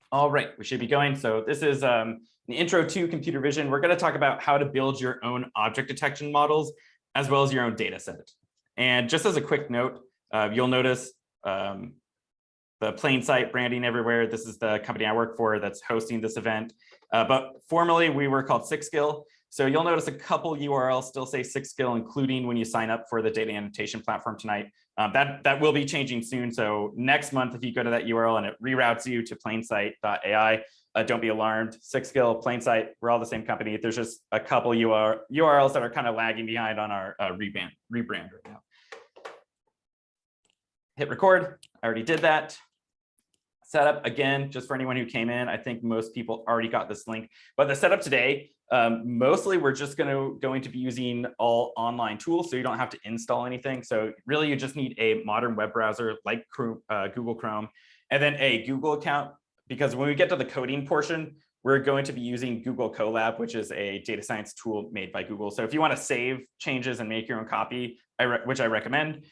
All right, we should be going. So this is an intro to computer vision. We're going to talk about how to build your own object detection models, as well as your own data set. And just as a quick note, you'll notice the Plainsight branding everywhere. This is the company I work for that's hosting this event. But formerly, we were called Sixskill. So you'll notice a couple URLs still say Sixskill, including when you sign up for the data annotation platform tonight. That will be changing soon. So next month, if you go to that URL and it reroutes you to Plainsight AI, don't be alarmed. Sixskill, Plainsight, we're all the same company. There's just a couple URLs that are kind of lagging behind on our rebrand right now. Hit record. I already did that. Setup, again, just for anyone who came in, I think most people already got this link. But the setup today, mostly we're just going to be using all online tools, so you don't have to install anything. So really, you just need a modern web browser like Google Chrome, and then a Google account, because when we get to the coding portion, we're going to be using Google Colab, which is a data science tool made by Google. So if you want to save changes and make your own copy, which I recommend,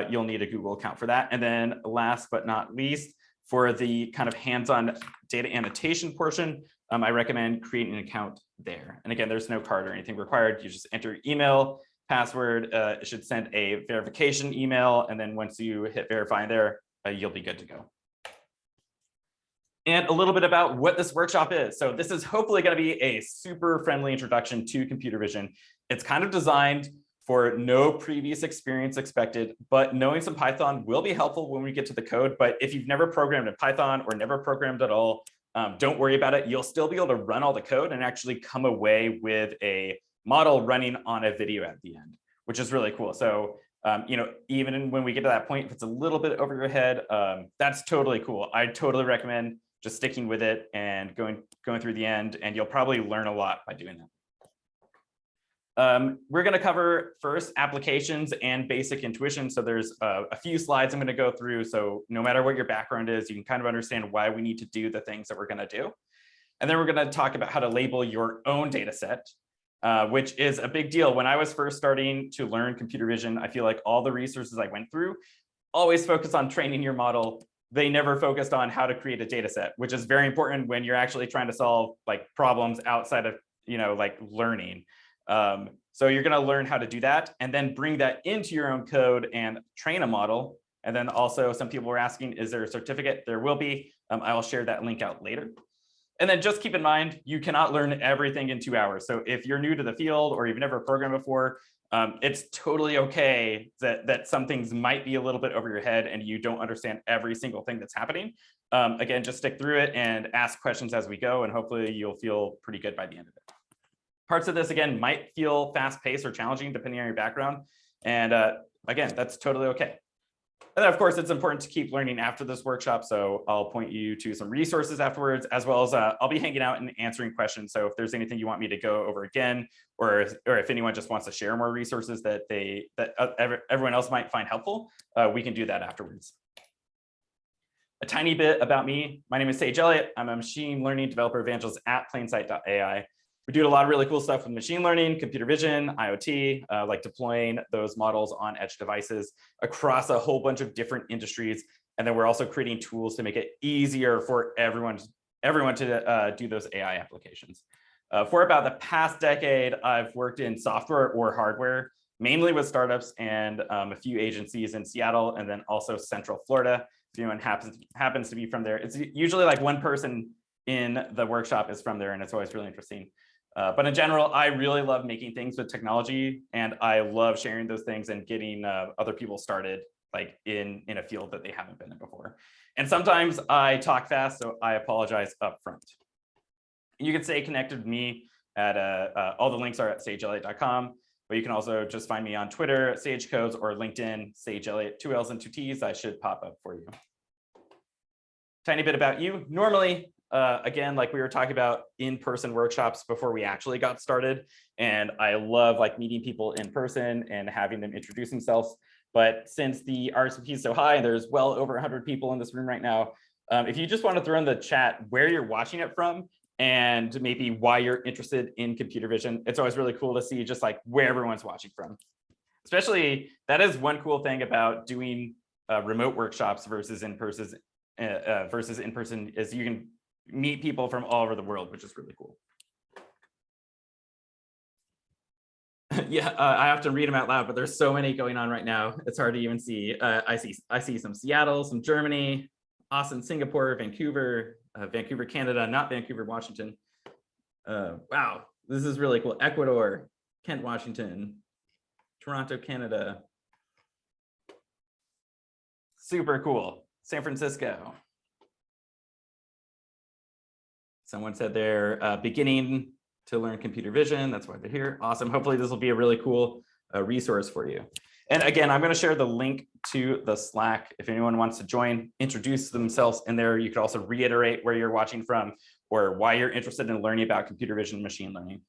you'll need a Google account for that. And then last but not least, for the kind of hands-on data annotation portion, I recommend creating an account there. And again, there's no card or anything required. You just enter your email, password. It should send a verification email. And then once you hit verify there, you'll be good to go. And a little bit about what this workshop is. So this is hopefully going to be a super friendly introduction to computer vision. It's kind of designed for no previous experience expected, but knowing some Python will be helpful when we get to the code. But if you've never programmed in Python or never programmed at all, don't worry about it. You'll still be able to run all the code and actually come away with a model running on a video at the end, which is really cool. So, even when we get to that point, if it's a little bit over your head, that's totally cool. I totally recommend just sticking with it and going through the end, and you'll probably learn a lot by doing that. We're going to cover first applications and basic intuition. So there's a few slides I'm going to go through. So no matter what your background is, you can kind of understand why we need to do the things that we're going to do. And then we're going to talk about how to label your own data set, which is a big deal. When I was first starting to learn computer vision, I feel like all the resources I went through always focused on training your model. They never focused on how to create a data set, which is very important when you're actually trying to solve like problems outside of, like learning. So you're going to learn how to do that and then bring that into your own code and train a model. And then also some people were asking, is there a certificate? There will be. I will share that link out later. And then just keep in mind, you cannot learn everything in 2 hours. So if you're new to the field or you've never programmed before, it's totally okay that some things might be a little bit over your head and you don't understand every single thing that's happening. Again, just stick through it and ask questions as we go, and hopefully you'll feel pretty good by the end of it. Parts of this, again, might feel fast-paced or challenging depending on your background. And again, that's totally okay. And then, of course, it's important to keep learning after this workshop. So I'll point you to some resources afterwards, as well as I'll be hanging out and answering questions. So if there's anything you want me to go over again, or if anyone just wants to share more resources that everyone else might find helpful, we can do that afterwards. A tiny bit about me. My name is Sage Elliott. I'm a machine learning developer evangelist at Plainsight AI. We do a lot of really cool stuff with machine learning, computer vision, IoT, like deploying those models on edge devices across a whole bunch of different industries. And then we're also creating tools to make it easier for everyone to do those AI applications. For about the past decade, I've worked in software or hardware, mainly with startups and a few agencies in Seattle, and then also Central Florida. If anyone happens to be from there, it's usually like one person in the workshop is from there, and it's always really interesting. But in general, I really love making things with technology, and I love sharing those things and getting other people started like in a field that they haven't been in before. And sometimes I talk fast, so I apologize up front. You can stay connected with me at all the links are at sageelliott.com, but you can also just find me on Twitter, SageCodes, or LinkedIn, Sage Elliott, 2 L's and 2 T's. I should pop up for you. Tiny bit about you. Normally, again, like we were talking about in-person workshops before we actually got started. And I love like meeting people in person and having them introduce themselves. But since the RSVP is so high, and there's well over 100 people in this room right now, if you just want to throw in the chat where you're watching it from and maybe why you're interested in computer vision, it's always really cool to see just like where everyone's watching from. Especially, that is one cool thing about doing remote workshops versus in-person is you can meet people from all over the world, which is really cool. Yeah, I have to read them out loud, but there's so many going on right now. It's hard to even see. I see some Seattle, some Germany, Austin, Singapore, Vancouver, Vancouver, Canada, not Vancouver, Washington. Wow, this is really cool. Ecuador, Kent, Washington, Toronto, Canada. Super cool. San Francisco. Someone said they're beginning to learn computer vision. That's why they're here. Awesome. Hopefully this will be a really cool resource for you. And again, I'm going to share the link to the Slack. If anyone wants to join, introduce themselves in there. You could also reiterate where you're watching from or why you're interested in learning about computer vision and machine learning.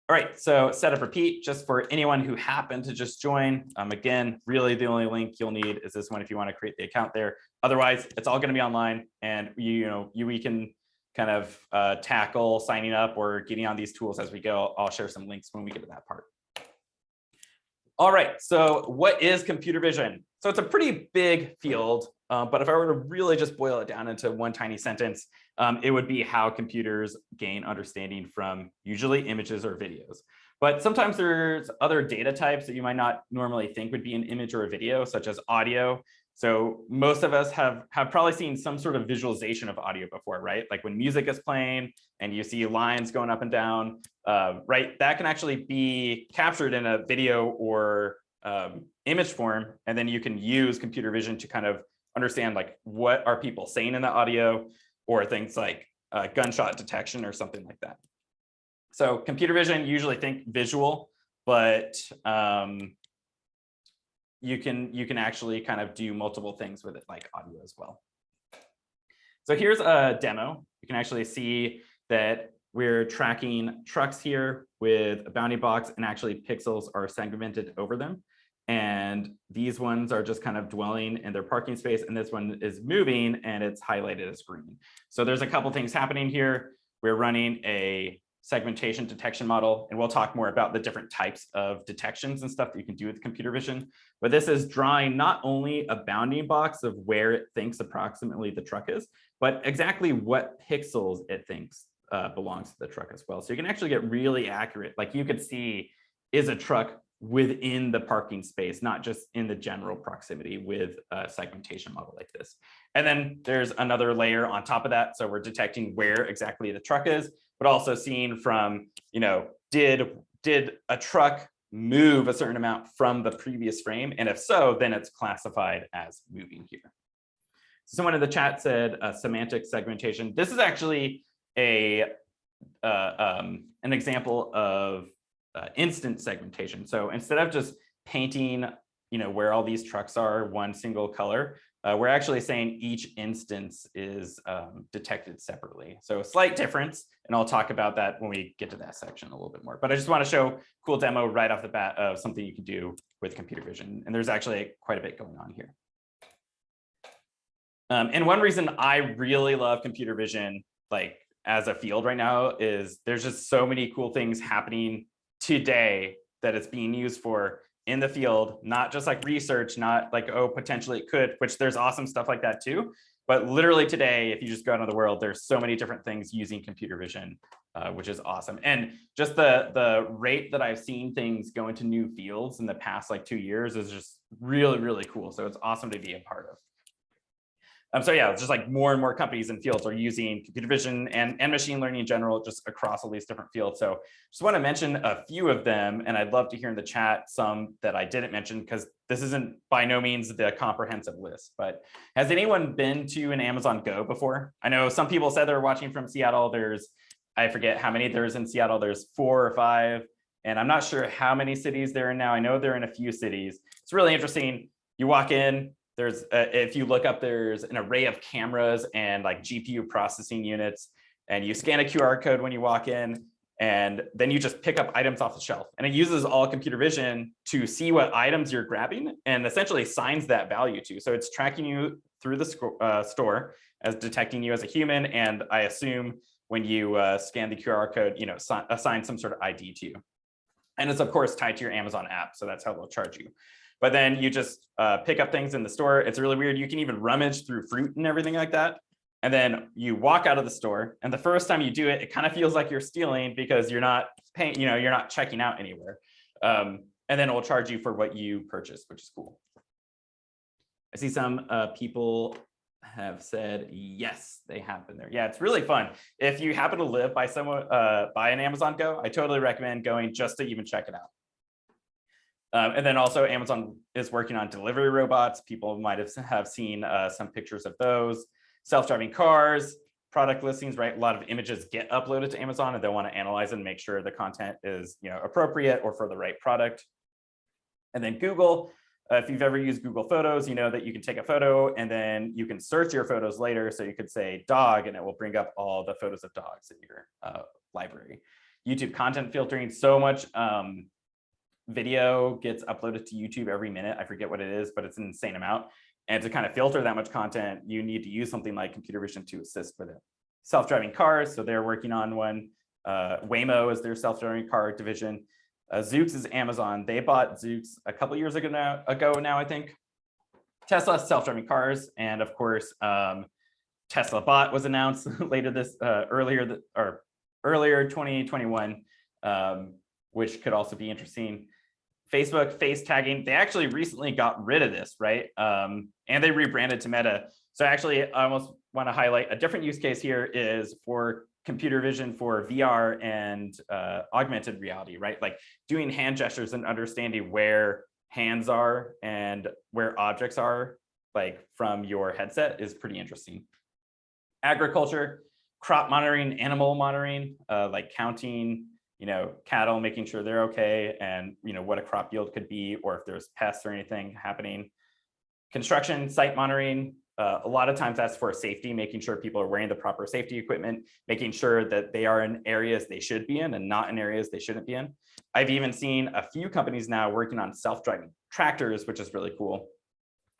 All right, so setup repeat, just for anyone who happened to just join. Again, really the only link you'll need is this one if you want to create the account there. Otherwise, it's all going to be online, and we can kind of tackle signing up or getting on these tools as we go. I'll share some links when we get to that part. All right, so what is computer vision? So it's a pretty big field, but if I were to really just boil it down into one tiny sentence, it would be how computers gain understanding from usually images or videos. But sometimes there's other data types that you might not normally think would be an image or a video, such as audio. So most of us have probably seen some sort of visualization of audio before, right? Like when music is playing and you see lines going up and down, right? That can actually be captured in a video or image form, and then you can use computer vision to kind of understand like what are people saying in the audio, or things like gunshot detection or something like that. So computer vision, usually think visual, but you can actually kind of do multiple things with it, like audio as well. So here's a demo. You can actually see that we're tracking trucks here with a bounding box, and actually pixels are segmented over them. And these ones are just kind of dwelling in their parking space, and this one is moving and it's highlighted as green. So there's a couple things happening here. We're running a segmentation detection model, and we'll talk more about the different types of detections and stuff that you can do with computer vision. But this is drawing not only a bounding box of where it thinks approximately the truck is, but exactly what pixels it thinks belongs to the truck as well. So you can actually get really accurate. Like you could see, is a truck within the parking space, not just in the general proximity with a segmentation model like this. And then there's another layer on top of that. So we're detecting where exactly the truck is, but also seeing from, did a truck move a certain amount from the previous frame? And if so, then it's classified as moving here. So someone in the chat said semantic segmentation. This is actually an example of instant segmentation. So instead of just painting, where all these trucks are one single color, we're actually saying each instance is detected separately. So a slight difference, and I'll talk about that when we get to that section a little bit more. But I just want to show a cool demo right off the bat of something you can do with computer vision. And there's actually quite a bit going on here. And one reason I really love computer vision, like as a field right now, is there's just so many cool things happening today that it's being used for in the field, not just like research, not like, oh, potentially it could, which there's awesome stuff like that too. But literally today, if you just go out into the world, there's so many different things using computer vision, which is awesome. And just the rate that I've seen things go into new fields in the past like 2 years is just really, really cool. So it's awesome to be a part of. So yeah, it's just like more and more companies and fields are using computer vision and machine learning in general, just across all these different fields. So just want to mention a few of them, and I'd love to hear in the chat some that I didn't mention, because this isn't by no means the comprehensive list. But has anyone been to an Amazon Go before? I know some people said they're watching from Seattle. I forget how many there's in Seattle. There's 4 or 5, and I'm not sure how many cities they're in now. I know they're in a few cities. It's really interesting. You walk in, there's if you look up, there's an array of cameras and like GPU processing units, and you scan a QR code when you walk in, and then you just pick up items off the shelf, and it uses all computer vision to see what items you're grabbing and essentially assigns that value to. So it's tracking you through the store as detecting you as a human, and I assume when you scan the QR code, assign some sort of ID to you. And it's of course tied to your Amazon app, so that's how they'll charge you. but then you just pick up things in the store. It's really weird. You can even rummage through fruit and everything like that. And then you walk out of the store, and the first time you do it, it kind of feels like you're stealing because you're not paying, you're not checking out anywhere. And then it will charge you for what you purchased, which is cool. I see some people have said yes, they have been there. Yeah, it's really fun. If you happen to live by an Amazon Go, I totally recommend going just to even check it out. And then also Amazon is working on delivery robots. People might have seen some pictures of those. Self-driving cars, product listings, right? A lot of images get uploaded to Amazon and they want to analyze and make sure the content is appropriate or for the right product. And then Google, if you've ever used Google Photos, you know that you can take a photo and then you can search your photos later. So you could say dog and it will bring up all the photos of dogs in your library. YouTube content filtering, so much video gets uploaded to YouTube every minute. I forget what it is, but it's an insane amount. And to kind of filter that much content, you need to use something like computer vision to assist with it. Self-driving cars, so they're working on one. Waymo is their self-driving car division. Zoox is Amazon. They bought Zoox a couple years ago now, I think. Tesla self-driving cars, and of course, Tesla Bot was announced earlier 2021, which could also be interesting. Facebook face tagging, they actually recently got rid of this, right? And they rebranded to Meta. So actually, I almost want to highlight a different use case here is for computer vision for VR and augmented reality, right? Like doing hand gestures and understanding where hands are and where objects are, like from your headset, is pretty interesting. Agriculture, crop monitoring, animal monitoring, like counting, cattle, making sure they're okay, and what a crop yield could be, or if there's pests or anything happening. Construction, site monitoring, a lot of times that's for safety, making sure people are wearing the proper safety equipment, making sure that they are in areas they should be in and not in areas they shouldn't be in. I've even seen a few companies now working on self-driving tractors, which is really cool.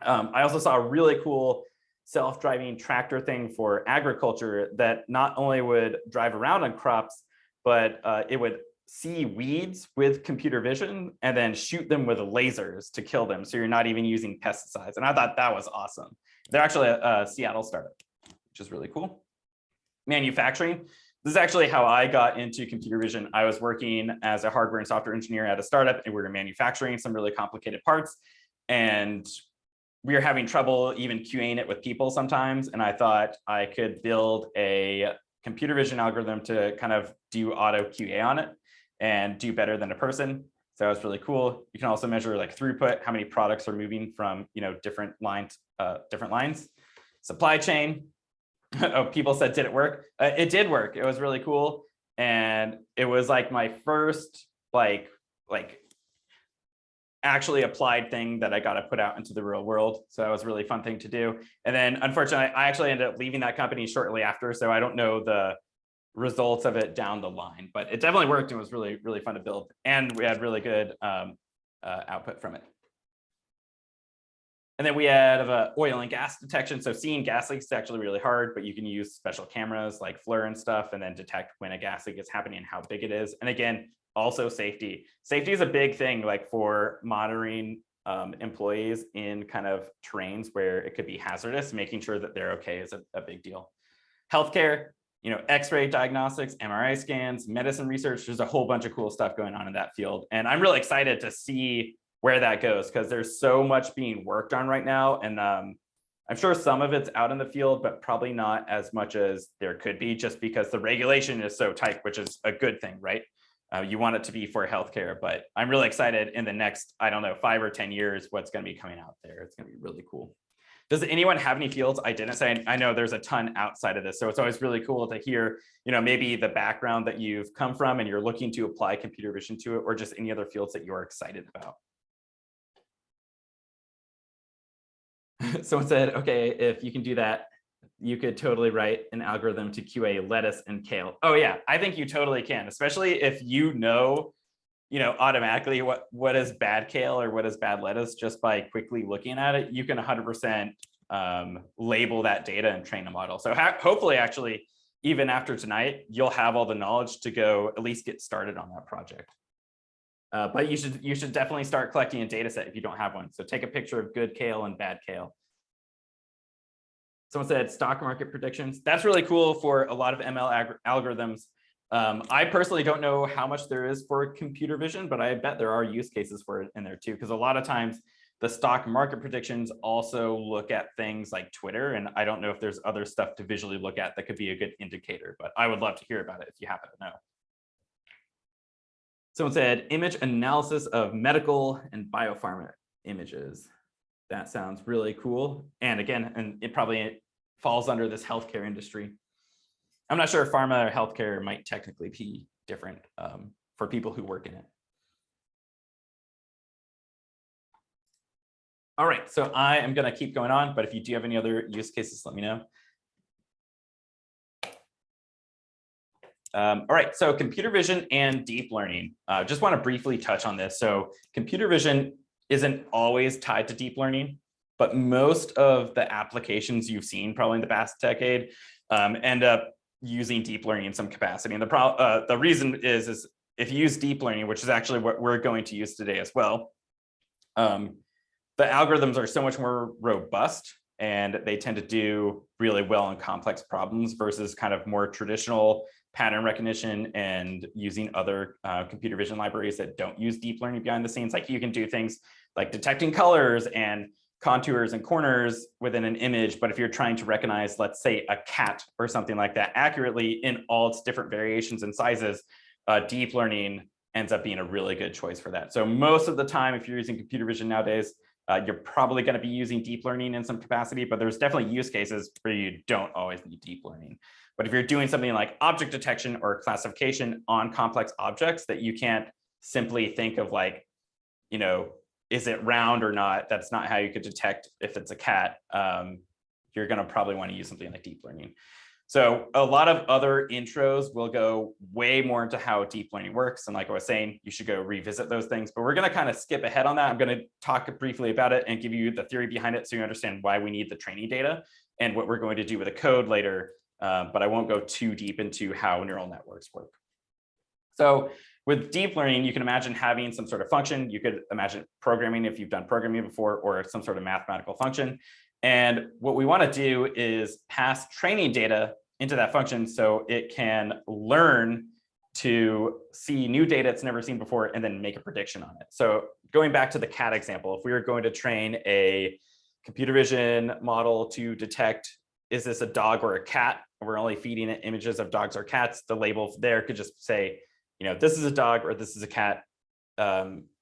I also saw a really cool self-driving tractor thing for agriculture that not only would drive around on crops, but it would see weeds with computer vision and then shoot them with lasers to kill them. So you're not even using pesticides. And I thought that was awesome. They're actually a Seattle startup, which is really cool. Manufacturing. This is actually how I got into computer vision. I was working as a hardware and software engineer at a startup, and we were manufacturing some really complicated parts. And we were having trouble even QAing it with people sometimes. And I thought I could build a computer vision algorithm to kind of do auto QA on it and do better than a person. So that was really cool. You can also measure like throughput, how many products are moving from different lines. Supply chain. Oh, people said, did it work? It did work. It was really cool. And it was like my first like actually applied thing that I got to put out into the real world. So that was a really fun thing to do. And then unfortunately, I actually ended up leaving that company shortly after. So I don't know the results of it down the line, but it definitely worked. It was really, really fun to build. And we had really good output from it. And then we had oil and gas detection. So seeing gas leaks is actually really hard, but you can use special cameras like FLIR and stuff, and then detect when a gas leak is happening and how big it is. And again, also safety. Safety is a big thing, like for monitoring employees in kind of terrains where it could be hazardous. Making sure that they're okay is a big deal. Healthcare, X-ray diagnostics, MRI scans, medicine research. There's a whole bunch of cool stuff going on in that field. And I'm really excited to see where that goes, because there's so much being worked on right now. And I'm sure some of it's out in the field, but probably not as much as there could be, just because the regulation is so tight, which is a good thing, right? You want it to be for healthcare, but I'm really excited in the next, 5 or 10 years, what's going to be coming out there. It's going to be really cool. Does anyone have any fields I didn't say? I know there's a ton outside of this, so it's always really cool to hear, maybe the background that you've come from and you're looking to apply computer vision to it, or just any other fields that you're excited about. Someone said, okay, if you can do that, you could totally write an algorithm to QA lettuce and kale. Oh yeah, I think you totally can, especially if automatically what is bad kale or what is bad lettuce just by quickly looking at it. You can 100% label that data and train a model. So hopefully, actually, even after tonight, you'll have all the knowledge to go at least get started on that project. But you should definitely start collecting a data set if you don't have one. So take a picture of good kale and bad kale. Someone said stock market predictions. That's really cool for a lot of ML algorithms. I personally don't know how much there is for computer vision, but I bet there are use cases for it in there too, because a lot of times the stock market predictions also look at things like Twitter, and I don't know if there's other stuff to visually look at that could be a good indicator, but I would love to hear about it if you happen to know. Someone said image analysis of medical and biopharma images. That sounds really cool. And again, and it probably falls under this healthcare industry. I'm not sure if pharma or healthcare might technically be different for people who work in it. All right, so I am going to keep going on, but if you do have any other use cases, let me know. All right, so computer vision and deep learning. Just want to briefly touch on this. So computer vision isn't always tied to deep learning, but most of the applications you've seen probably in the past decade end up using deep learning in some capacity. And the reason is if you use deep learning, which is actually what we're going to use today as well, the algorithms are so much more robust and they tend to do really well on complex problems versus kind of more traditional pattern recognition and using other computer vision libraries that don't use deep learning behind the scenes. Like you can do things like detecting colors and contours and corners within an image, but if you're trying to recognize, let's say, a cat or something like that accurately in all its different variations and sizes, deep learning ends up being a really good choice for that. So most of the time, if you're using computer vision nowadays, you're probably going to be using deep learning in some capacity, but there's definitely use cases where you don't always need deep learning. But if you're doing something like object detection or classification on complex objects that you can't simply think of like, you know, is it round or not? That's not how you could detect if it's a cat. You're going to probably want to use something like deep learning. So a lot of other intros will go way more into how deep learning works. And like I was saying, you should go revisit those things, but we're going to kind of skip ahead on that. I'm going to talk briefly about it and give you the theory behind it so you understand why we need the training data and what we're going to do with the code later. But I won't go too deep into how neural networks work. So with deep learning, you can imagine having some sort of function. You could imagine programming if you've done programming before, or some sort of mathematical function. And what we want to do is pass training data into that function so it can learn to see new data it's never seen before and then make a prediction on it. So going back to the cat example, if we were going to train a computer vision model to detect, is this a dog or a cat? We're only feeding it images of dogs or cats. The label there could just say, you know, this is a dog or this is a cat,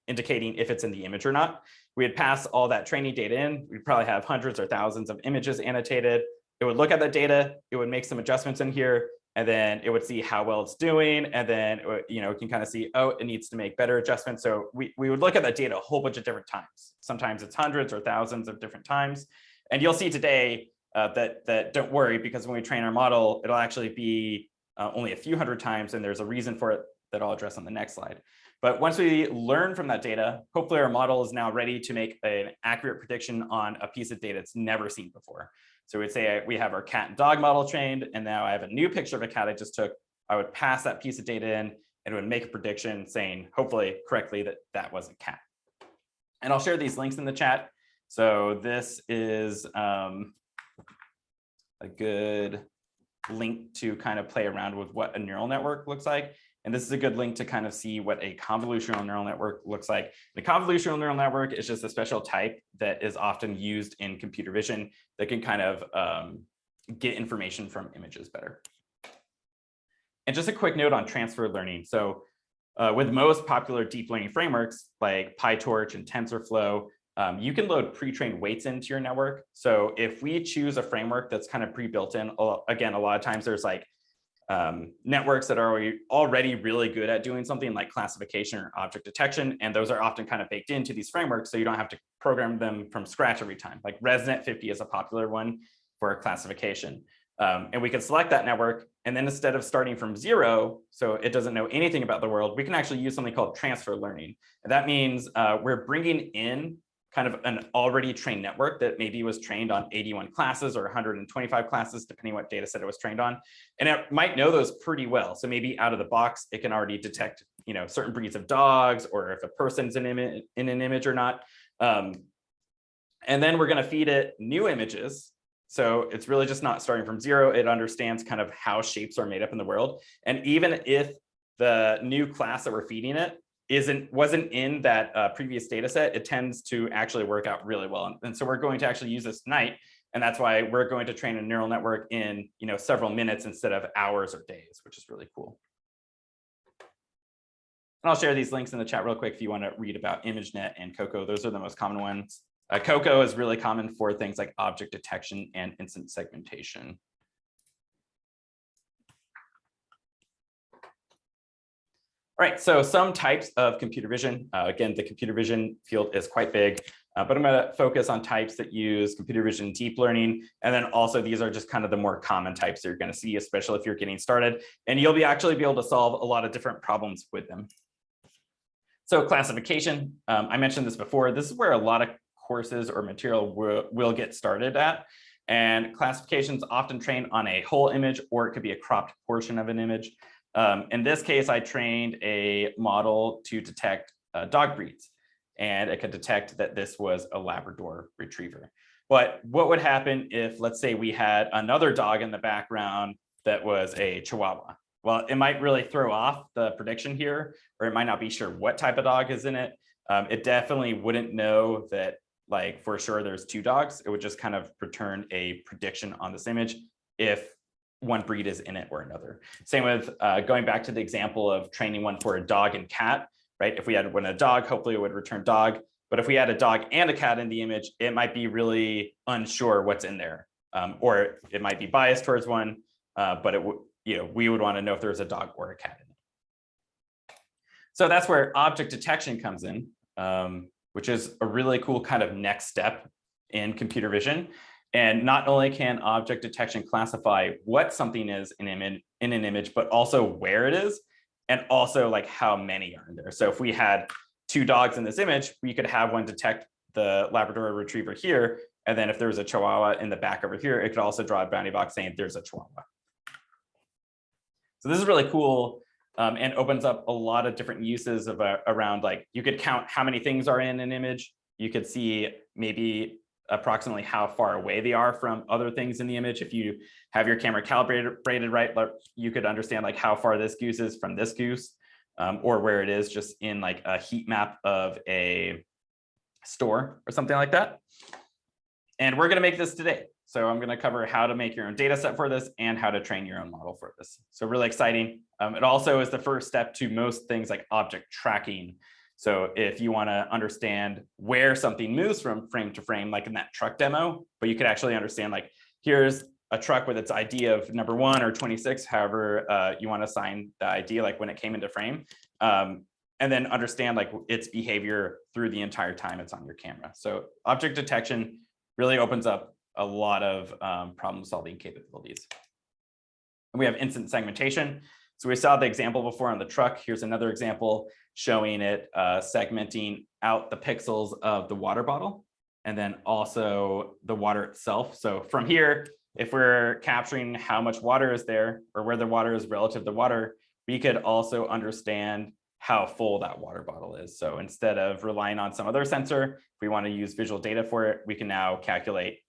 indicating if it's in the image or not. We'd pass all that training data in. We'd probably have hundreds or thousands of images annotated. It would look at that data. It would make some adjustments in here, and then it would see how well it's doing. And then, you know, it can kind of see, oh, it needs to make better adjustments. So we would look at that data a whole bunch of different times. Sometimes it's hundreds or thousands of different times. And you'll see today that don't worry, because when we train our model, it'll actually be only a few hundred times. And there's a reason for it that I'll address on the next slide. But once we learn from that data, hopefully our model is now ready to make an accurate prediction on a piece of data it's never seen before. So we'd say we have our cat and dog model trained, and now I have a new picture of a cat I just took. I would pass that piece of data in, and it would make a prediction saying, hopefully correctly, that that was a cat. And I'll share these links in the chat. So this is a good link to kind of play around with what a neural network looks like. And this is a good link to kind of see what a convolutional neural network looks like. The convolutional neural network is just a special type that is often used in computer vision that can kind of get information from images better. And just a quick note on transfer learning. So with most popular deep learning frameworks like PyTorch and TensorFlow, you can load pre-trained weights into your network. So if we choose a framework that's kind of pre-built in, again, a lot of times there's like networks that are already really good at doing something like classification or object detection. And those are often kind of baked into these frameworks, so you don't have to program them from scratch every time. Like ResNet 50 is a popular one for classification. And we can select that network. And then instead of starting from zero, so it doesn't know anything about the world, we can actually use something called transfer learning. And that means we're bringing in kind of an already trained network that maybe was trained on 81 classes or 125 classes, depending what data set it was trained on. And it might know those pretty well. So maybe out of the box, it can already detect, certain breeds of dogs, or if a person's in an image or not. And then we're going to feed it new images. So it's really just not starting from zero. It understands kind of how shapes are made up in the world. And even if the new class that we're feeding it wasn't in that previous data set, it tends to actually work out really well. And so we're going to actually use this tonight. And that's why we're going to train a neural network in several minutes instead of hours or days, which is really cool. And I'll share these links in the chat real quick if you want to read about ImageNet and Coco. Those are the most common ones. Coco is really common for things like object detection and instant segmentation. All right, so some types of computer vision. Again, the computer vision field is quite big, but I'm going to focus on types that use computer vision deep learning. And then also these are just kind of the more common types that you're going to see, especially if you're getting started. And you'll actually be able to solve a lot of different problems with them. So classification, I mentioned this before. This is where a lot of courses or material will get started at. And classification is often trained on a whole image, or it could be a cropped portion of an image. In this case, I trained a model to detect dog breeds, and it could detect that this was a Labrador retriever. But what would happen if, let's say, we had another dog in the background that was a Chihuahua? Well, it might really throw off the prediction here, or it might not be sure what type of dog is in it. It definitely wouldn't know that, like, for sure there's two dogs. It would just kind of return a prediction on this image if one breed is in it or another. Same with going back to the example of training one for a dog and cat, right? If we had a dog, hopefully it would return dog. But if we had a dog and a cat in the image, it might be really unsure what's in there, or it might be biased towards one, but it would, we would want to know if there's a dog or a cat in it. So that's where object detection comes in, which is a really cool kind of next step in computer vision. And not only can object detection classify what something is in an image, but also where it is, and also like how many are in there. So if we had two dogs in this image, we could have one detect the Labrador retriever here, and then if there was a Chihuahua in the back over here, it could also draw a bounding box saying there's a Chihuahua. So this is really cool, and opens up a lot of different uses of around, like, you could count how many things are in an image. You could see maybe approximately how far away they are from other things in the image. If you have your camera calibrated right, you could understand like how far this goose is from this goose, or where it is just in like a heat map of a store or something like that. And we're going to make this today. So I'm going to cover how to make your own data set for this and how to train your own model for this. So really exciting. It also is the first step to most things like object tracking. So if you want to understand where something moves from frame to frame, like in that truck demo, but you could actually understand, like, here's a truck with its ID of number 1 or 26, however you want to assign the ID, like when it came into frame, and then understand like its behavior through the entire time it's on your camera. So object detection really opens up a lot of problem solving capabilities. And we have instant segmentation. So we saw the example before on the truck. Here's another example showing it segmenting out the pixels of the water bottle and then also the water itself. So from here, if we're capturing how much water is there or where the water is relative to water, we could also understand how full that water bottle is. So instead of relying on some other sensor, if we want to use visual data for it, we can now calculate,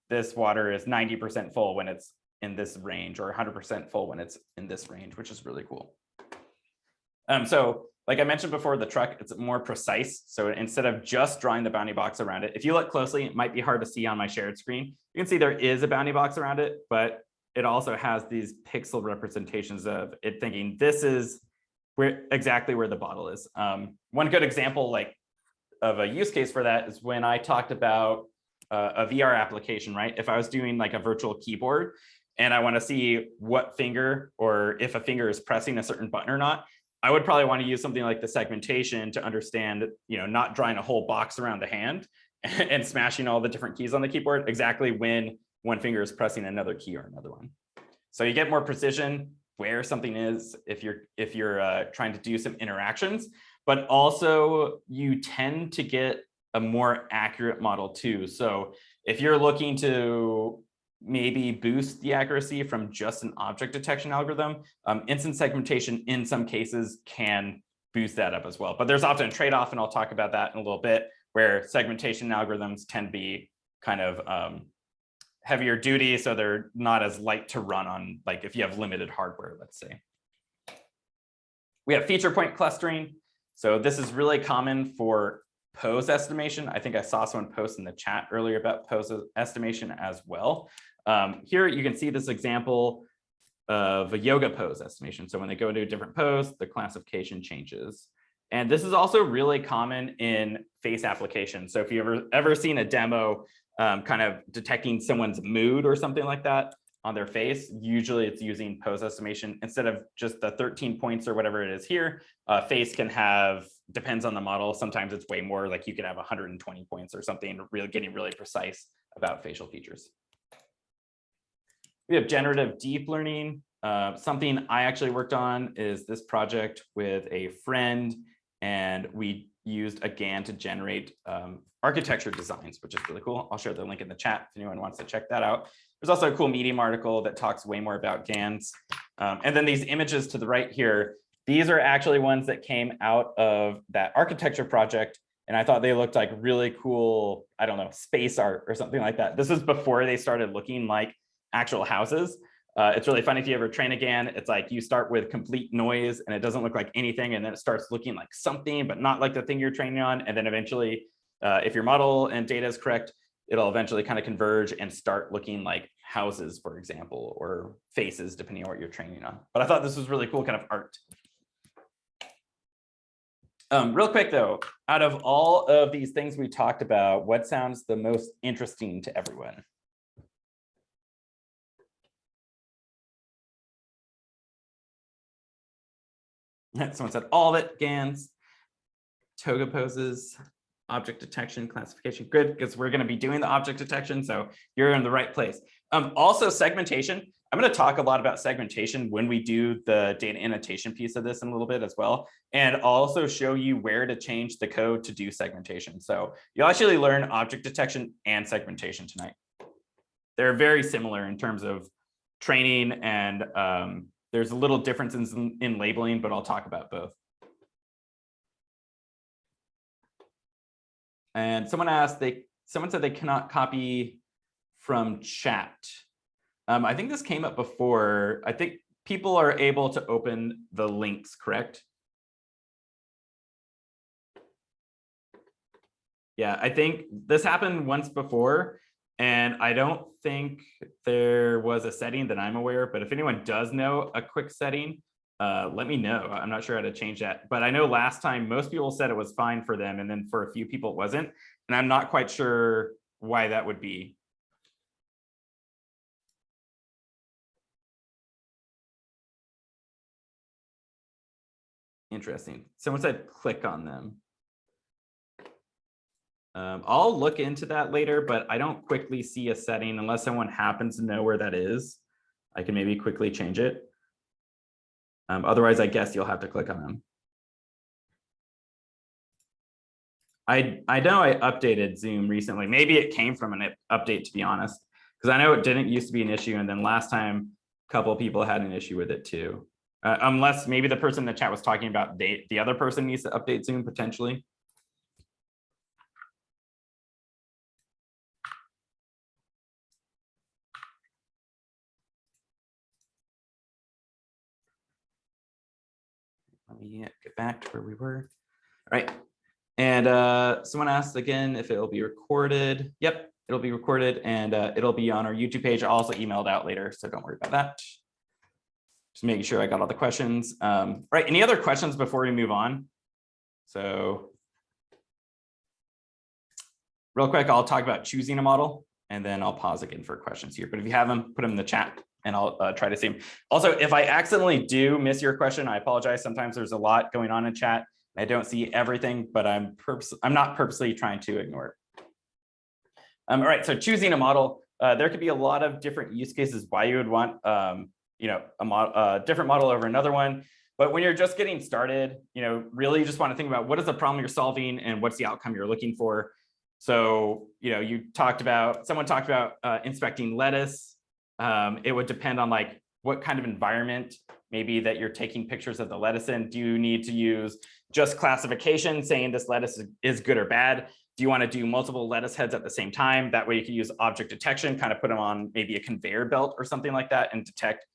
this water is 90% full when it's in this range, or 100% full when it's in this range, which is really cool. So like I mentioned before, the truck, it's more precise. So instead of just drawing the bounding box around it, if you look closely, it might be hard to see on my shared screen. You can see there is a bounding box around it, but it also has these pixel representations of it thinking this is exactly where the bottle is. One good example of a use case for that is when I talked about a VR application, right? If I was doing like a virtual keyboard and I want to see what finger, or if a finger is pressing a certain button or not, I would probably want to use something like the segmentation to understand, not drawing a whole box around the hand and smashing all the different keys on the keyboard, exactly when one finger is pressing another key or another one. So you get more precision where something is if you're trying to do some interactions, but also you tend to get a more accurate model too. So if you're looking to maybe boost the accuracy from just an object detection algorithm, instance segmentation in some cases can boost that up as well. But there's often a trade-off, and I'll talk about that in a little bit, where segmentation algorithms tend to be kind of heavier duty, so they're not as light to run on, like if you have limited hardware, let's say. We have feature point clustering. So this is really common for pose estimation. I think I saw someone post in the chat earlier about pose estimation as well. Here you can see this example of a yoga pose estimation. So when they go into a different pose, the classification changes. And this is also really common in face applications. So if you've ever seen a demo kind of detecting someone's mood or something like that on their face, usually it's using pose estimation instead of just the 13 points or whatever it is here. Face can have, depends on the model. Sometimes it's way more, like you could have 120 points or something, really getting really precise about facial features. We have generative deep learning. Something I actually worked on is this project with a friend, and we used a GAN to generate architecture designs, which is really cool. I'll share the link in the chat if anyone wants to check that out. There's also a cool Medium article that talks way more about GANs. And then these images to the right here, these are actually ones that came out of that architecture project. And I thought they looked like really cool, I don't know, space art or something like that. This was before they started looking like actual houses. It's really fun if you ever train a GAN. It's like you start with complete noise and it doesn't look like anything, and then it starts looking like something, but not like the thing you're training on. And then eventually, if your model and data is correct, it'll eventually kind of converge and start looking like houses, for example, or faces, depending on what you're training on. But I thought this was really cool kind of art. Real quick though, out of all of these things we talked about, what sounds the most interesting to everyone? Someone said all of it, GANs, toga poses, object detection, classification. Good, because we're going to be doing the object detection, so you're in the right place. Also segmentation. I'm going to talk a lot about segmentation when we do the data annotation piece of this in a little bit as well, and also show you where to change the code to do segmentation. So you'll actually learn object detection and segmentation tonight. They're very similar in terms of training, and there's a little differences in labeling, but I'll talk about both. And someone asked, someone said they cannot copy from chat. I think this came up before. I think people are able to open the links, correct? Yeah, I think this happened once before, and I don't think there was a setting that I'm aware of, but if anyone does know a quick setting, let me know. I'm not sure how to change that, but I know last time most people said it was fine for them, and then for a few people it wasn't, and I'm not quite sure why that would be. Interesting. Someone said click on them. I'll look into that later, but I don't quickly see a setting unless someone happens to know where that is. I can maybe quickly change it. Otherwise, I guess you'll have to click on them. I know I updated Zoom recently. Maybe it came from an update, to be honest, because I know it didn't used to be an issue, and then last time a couple of people had an issue with it too. Unless maybe the person in the chat was talking about the other person needs to update Zoom potentially. Let me get back to where we were. All right. And someone asked again if it'll be recorded. Yep, it'll be recorded, and it'll be on our YouTube page. I'll also email it out later, so don't worry about that. Just making sure I got all the questions. All right, any other questions before we move on? So real quick, I'll talk about choosing a model, and then I'll pause again for questions here. But if you have them, put them in the chat, and I'll try to see them. Also, if I accidentally do miss your question, I apologize. Sometimes there's a lot going on in chat. I don't see everything, but I'm not purposely trying to ignore it. All right, so choosing a model, there could be a lot of different use cases why you would want a different model over another one. But when you're just getting started, really you just want to think about what is the problem you're solving and what's the outcome you're looking for. So, someone talked about inspecting lettuce. It would depend on like what kind of environment maybe that you're taking pictures of the lettuce in. Do you need to use just classification saying this lettuce is good or bad? Do you want to do multiple lettuce heads at the same time? That way you can use object detection, kind of put them on maybe a conveyor belt or something like that and detect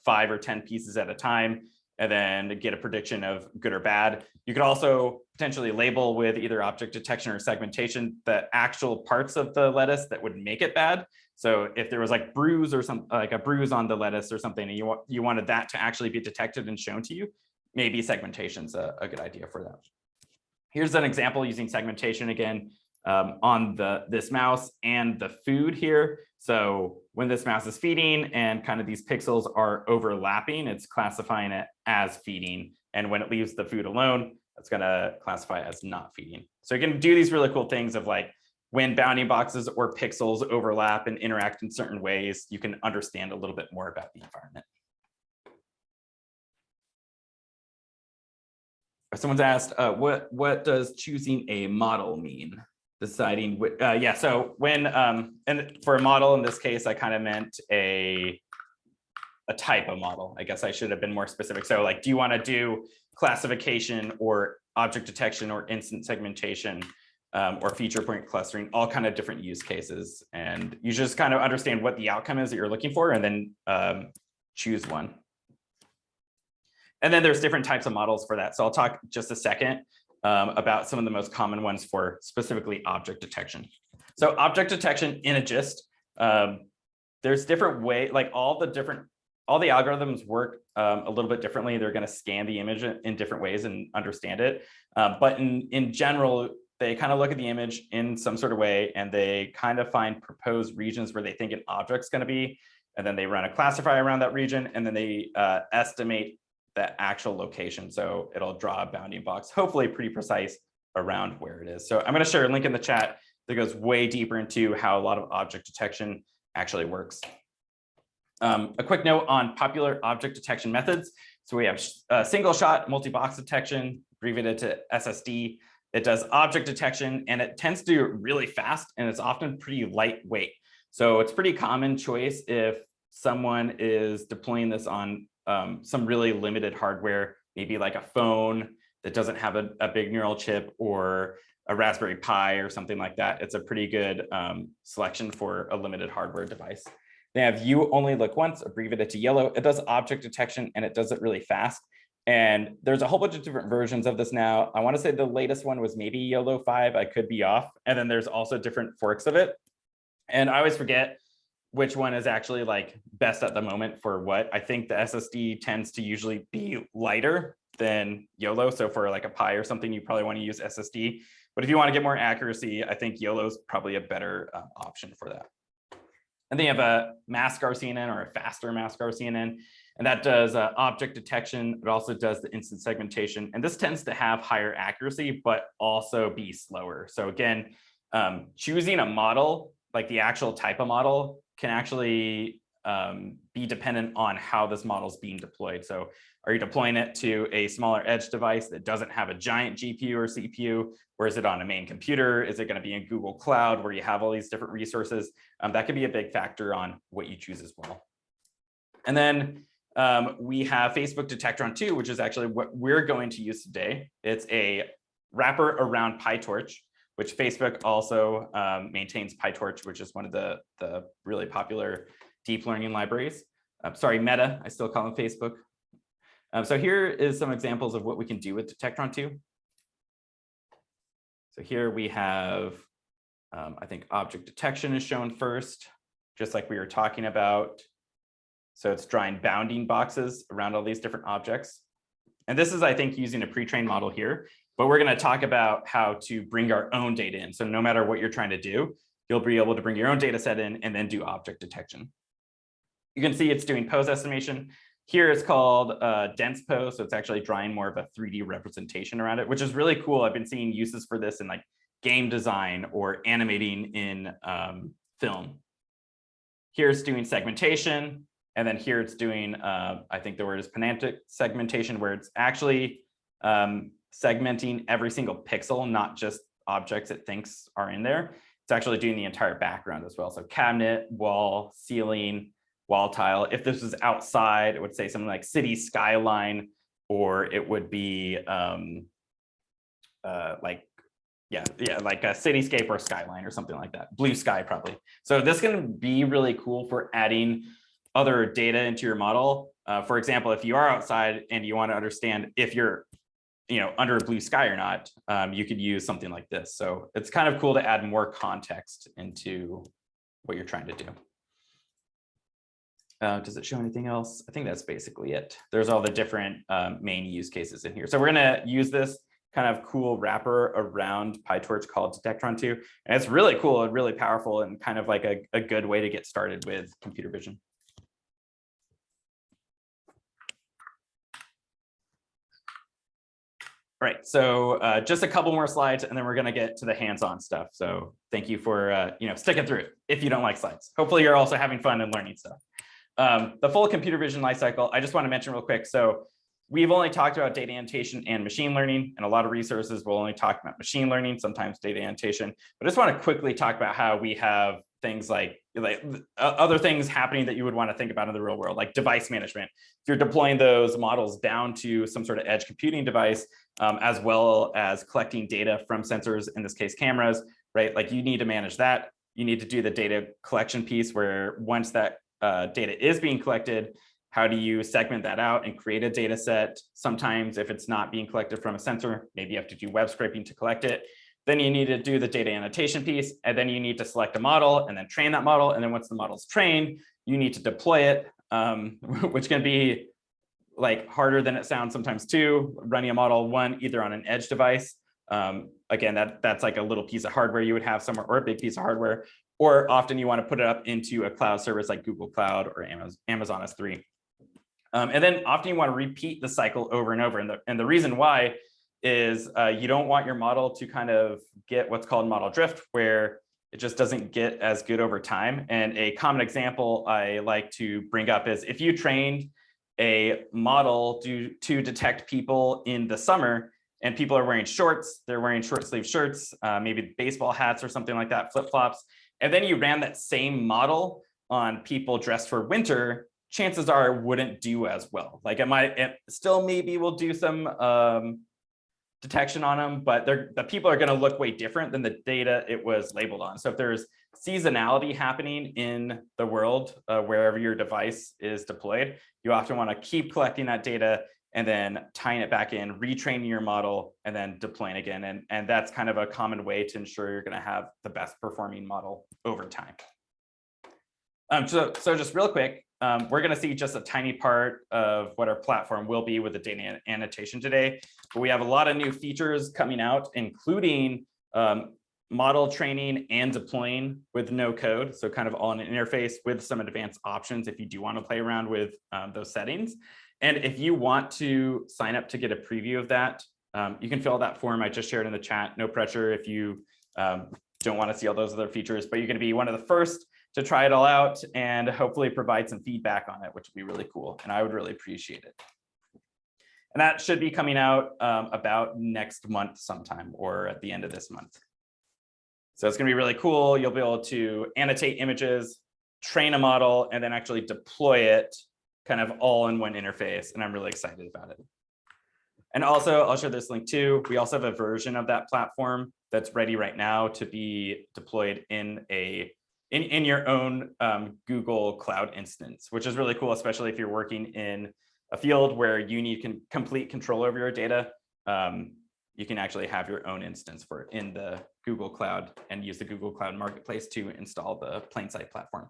5 or 10 pieces at a time, and then get a prediction of good or bad. You could also potentially label with either object detection or segmentation the actual parts of the lettuce that would make it bad. So if there was like bruise or like a bruise on the lettuce or something, and you wanted that to actually be detected and shown to you, maybe segmentation's a good idea for that. Here's an example using segmentation again on this mouse and the food here. So when this mouse is feeding and kind of these pixels are overlapping, it's classifying it as feeding. And when it leaves the food alone, it's going to classify as not feeding. So you can do these really cool things of like when bounding boxes or pixels overlap and interact in certain ways, you can understand a little bit more about the environment. Someone's asked, what does choosing a model mean? Deciding what, yeah, so when, and for a model in this case, I kind of meant a type of model. I guess I should have been more specific. So like, do you want to do classification or object detection or instant segmentation or feature point clustering, all kind of different use cases. And you just kind of understand what the outcome is that you're looking for and then choose one. And then there's different types of models for that. So I'll talk just a second about some of the most common ones for specifically object detection. So object detection in a gist, there's different ways, like all the algorithms work a little bit differently. They're going to scan the image in different ways and understand it. But in general, they kind of look at the image in some sort of way, and they kind of find proposed regions where they think an object's going to be. And then they run a classifier around that region, and then they estimate the actual location. So it'll draw a bounding box, hopefully pretty precise around where it is. So I'm going to share a link in the chat that goes way deeper into how a lot of object detection actually works. A quick note on popular object detection methods. So we have single shot multi-box detection, abbreviated to SSD. It does object detection, and it tends to do it really fast, and it's often pretty lightweight. So it's pretty common choice if someone is deploying this on some really limited hardware, maybe like a phone that doesn't have a big neural chip, or a Raspberry Pi or something like that. It's a pretty good selection for a limited hardware device. They have you only look once, abbreviated to yellow. It does object detection, and it does it really fast. And there's a whole bunch of different versions of this now. I want to say the latest one was maybe YOLO 5. I could be off. And then there's also different forks of it. And I always forget which one is actually like best at the moment for what. I think the SSD tends to usually be lighter than YOLO. So for like a Pi or something, you probably want to use SSD. But if you want to get more accuracy, I think YOLO is probably a better option for that. And they have a mask RCNN or a faster mask RCNN, and that does object detection. It also does the instant segmentation. And this tends to have higher accuracy, but also be slower. So again, choosing a model, like the actual type of model, can actually be dependent on how this model is being deployed. So are you deploying it to a smaller edge device that doesn't have a giant GPU or CPU? Or is it on a main computer? Is it going to be in Google Cloud where you have all these different resources? That could be a big factor on what you choose as well. And then we have Facebook Detectron 2, which is actually what we're going to use today. It's a wrapper around PyTorch, which Facebook also maintains PyTorch, which is one of the really popular deep learning libraries. Sorry, Meta, I still call them Facebook. So here is some examples of what we can do with Detectron 2. So here we have, I think object detection is shown first, just like we were talking about. So it's drawing bounding boxes around all these different objects. And this is, I think, using a pre-trained model here, but we're going to talk about how to bring our own data in. So no matter what you're trying to do, you'll be able to bring your own data set in and then do object detection. You can see it's doing pose estimation. Here it's called dense pose, so it's actually drawing more of a 3D representation around it, which is really cool. I've been seeing uses for this in like game design or animating in film. Here it's doing segmentation, and then here it's doing, I think the word is penantic segmentation, where it's actually segmenting every single pixel, not just objects it thinks are in there. It's actually doing the entire background as well. So cabinet, wall, ceiling, wall tile. If this was outside, it would say something like city skyline, or it would be like a cityscape or skyline or something like that. Blue sky probably. So this can be really cool for adding other data into your model. For example, if you are outside and you want to understand if you're under a blue sky or not, you could use something like this. So it's kind of cool to add more context into what you're trying to do. Does it show anything else? I think that's basically it. There's all the different main use cases in here. So we're going to use this kind of cool wrapper around PyTorch called Detectron2. And it's really cool and really powerful and kind of like a good way to get started with computer vision. All right, so just a couple more slides and then we're going to get to the hands-on stuff. So thank you for sticking through it if you don't like slides. Hopefully you're also having fun and learning stuff. The full computer vision lifecycle, I just want to mention real quick. So we've only talked about data annotation and machine learning, and a lot of resources will only talk about machine learning, sometimes data annotation. But I just want to quickly talk about how we have things like other things happening that you would want to think about in the real world, like device management. If you're deploying those models down to some sort of edge computing device, as well as collecting data from sensors, in this case, cameras, right? Like you need to manage that. You need to do the data collection piece where once that data is being collected, how do you segment that out and create a data set? Sometimes if it's not being collected from a sensor, maybe you have to do web scraping to collect it. Then you need to do the data annotation piece, and then you need to select a model and then train that model. And then once the model's trained, you need to deploy it, which can be like harder than it sounds sometimes too, running a model either on an edge device. Again, that's like a little piece of hardware you would have somewhere, or a big piece of hardware, or often you want to put it up into a cloud service like Google Cloud or Amazon S3. And then often you want to repeat the cycle over and over. And the reason why is you don't want your model to kind of get what's called model drift, where it just doesn't get as good over time. And a common example I like to bring up is if you trained a model to detect people in the summer, and people are wearing shorts, they're wearing short sleeve shirts, maybe baseball hats or something like that, flip flops, and then you ran that same model on people dressed for winter, chances are it wouldn't do as well. Like it still maybe will do some detection on them, but the people are going to look way different than the data it was labeled on. So if there's seasonality happening in the world, wherever your device is deployed, you often want to keep collecting that data and then tying it back in, retraining your model, and then deploying again. And that's kind of a common way to ensure you're going to have the best performing model over time. So just real quick, we're going to see just a tiny part of what our platform will be with the data annotation today. But we have a lot of new features coming out, including model training and deploying with no code. So kind of on an interface with some advanced options if you do want to play around with those settings. And if you want to sign up to get a preview of that, you can fill out that form I just shared in the chat. No pressure if you don't want to see all those other features, but you're going to be one of the first to try it all out and hopefully provide some feedback on it, which would be really cool. And I would really appreciate it. And that should be coming out about next month sometime, or at the end of this month. So it's going to be really cool. You'll be able to annotate images, train a model, and then actually deploy it kind of all in one interface. And I'm really excited about it. And also, I'll share this link too. We also have a version of that platform that's ready right now to be deployed in your own Google Cloud instance, which is really cool, especially if you're working in a field where you need complete control over your data. You can actually have your own instance for it in the Google Cloud and use the Google Cloud Marketplace to install the Plainsight platform.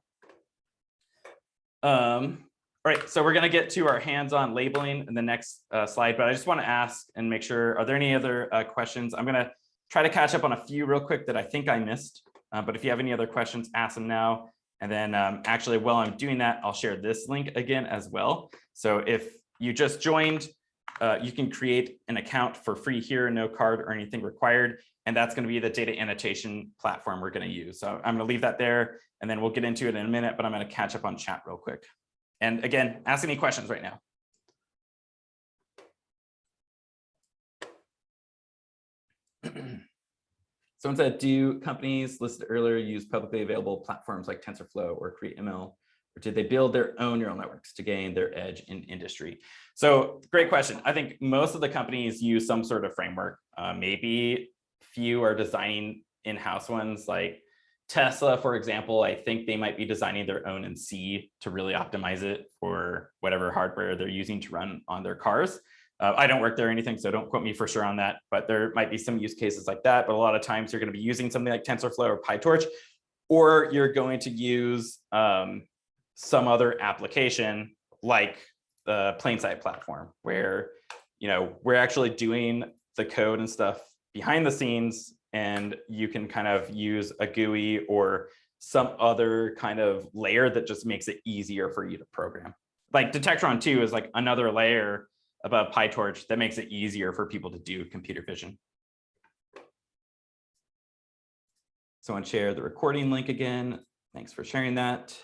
All right, so we're going to get to our hands-on labeling in the next slide, but I just want to ask and make sure, are there any other questions? I'm going to try to catch up on a few real quick that I think I missed, but if you have any other questions, ask them now. And then actually, while I'm doing that, I'll share this link again as well. So if you just joined, you can create an account for free here, no card or anything required. And that's going to be the data annotation platform we're going to use. So I'm going to leave that there, and then we'll get into it in a minute, but I'm going to catch up on chat real quick. And again, ask any questions right now. Someone said, do companies listed earlier use publicly available platforms like TensorFlow or CreateML, or did they build their own neural networks to gain their edge in industry? So great question. I think most of the companies use some sort of framework. Maybe few are designing in-house ones, like Tesla, for example. I think they might be designing their own in C to really optimize it for whatever hardware they're using to run on their cars. I don't work there or anything, so don't quote me for sure on that, but there might be some use cases like that. But a lot of times you're going to be using something like TensorFlow or PyTorch, or you're going to use some other application like the Plainsight platform, where we're actually doing the code and stuff behind the scenes, and you can kind of use a GUI or some other kind of layer that just makes it easier for you to program. Like Detectron 2 is like another layer above PyTorch that makes it easier for people to do computer vision. Someone share the recording link again. Thanks for sharing that.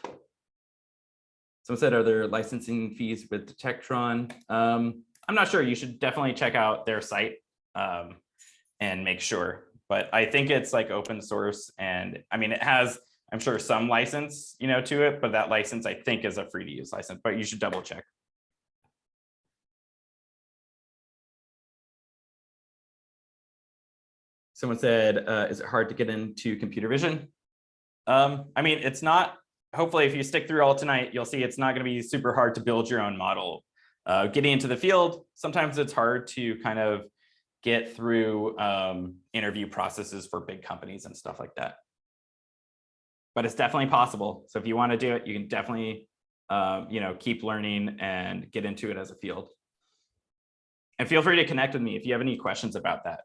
Someone said, are there licensing fees with Detectron? I'm not sure. You should definitely check out their site and make sure. But I think it's like open source, and I mean, it has, I'm sure, some license, to it, but that license I think is a free to use license, but you should double check. Someone said, is it hard to get into computer vision? I mean, it's not. Hopefully, if you stick through all tonight, you'll see it's not going to be super hard to build your own model. Getting into the field, sometimes it's hard to kind of get through interview processes for big companies and stuff like that. But it's definitely possible. So if you want to do it, you can definitely keep learning and get into it as a field. And feel free to connect with me if you have any questions about that.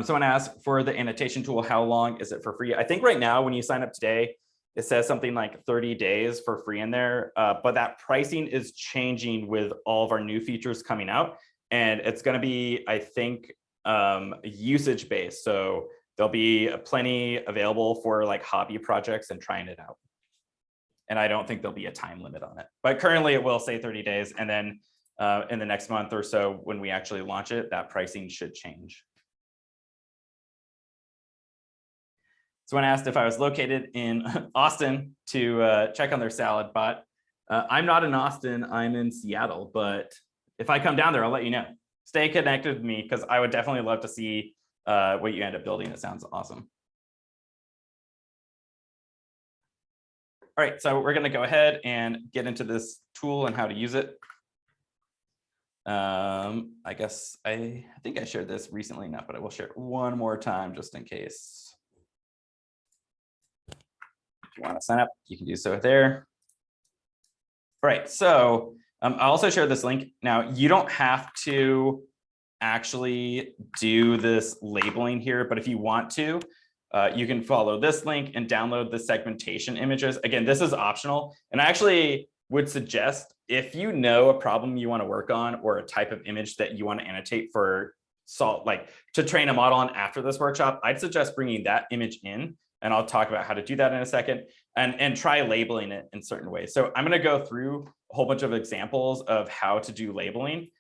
Someone asked, for the annotation tool, how long is it for free? I think right now when you sign up today, it says something like 30 days for free in there, but that pricing is changing with all of our new features coming out. And it's going to be, I think, usage based. So there'll be plenty available for like hobby projects and trying it out. And I don't think there'll be a time limit on it. But currently it will say 30 days. And then in the next month or so, when we actually launch it, that pricing should change. Someone asked if I was located in Austin to check on their salad bot. I'm not in Austin, I'm in Seattle, but if I come down there, I'll let you know. Stay connected with me, because I would definitely love to see what you end up building. It sounds awesome. All right, so we're going to go ahead and get into this tool and how to use it. I guess I think I shared this recently enough, but I will share it one more time just in case. If you want to sign up, you can do so there. All right, so I also shared this link. Now, you don't have to actually do this labeling here, but if you want to, you can follow this link and download the segmentation images. Again, this is optional. And I actually would suggest, if you know a problem you want to work on or a type of image that you want to annotate for to train a model on after this workshop, I'd suggest bringing that image in. And I'll talk about how to do that in a second, and try labeling it in certain ways. So I'm going to go through a whole bunch of examples of how to do labeling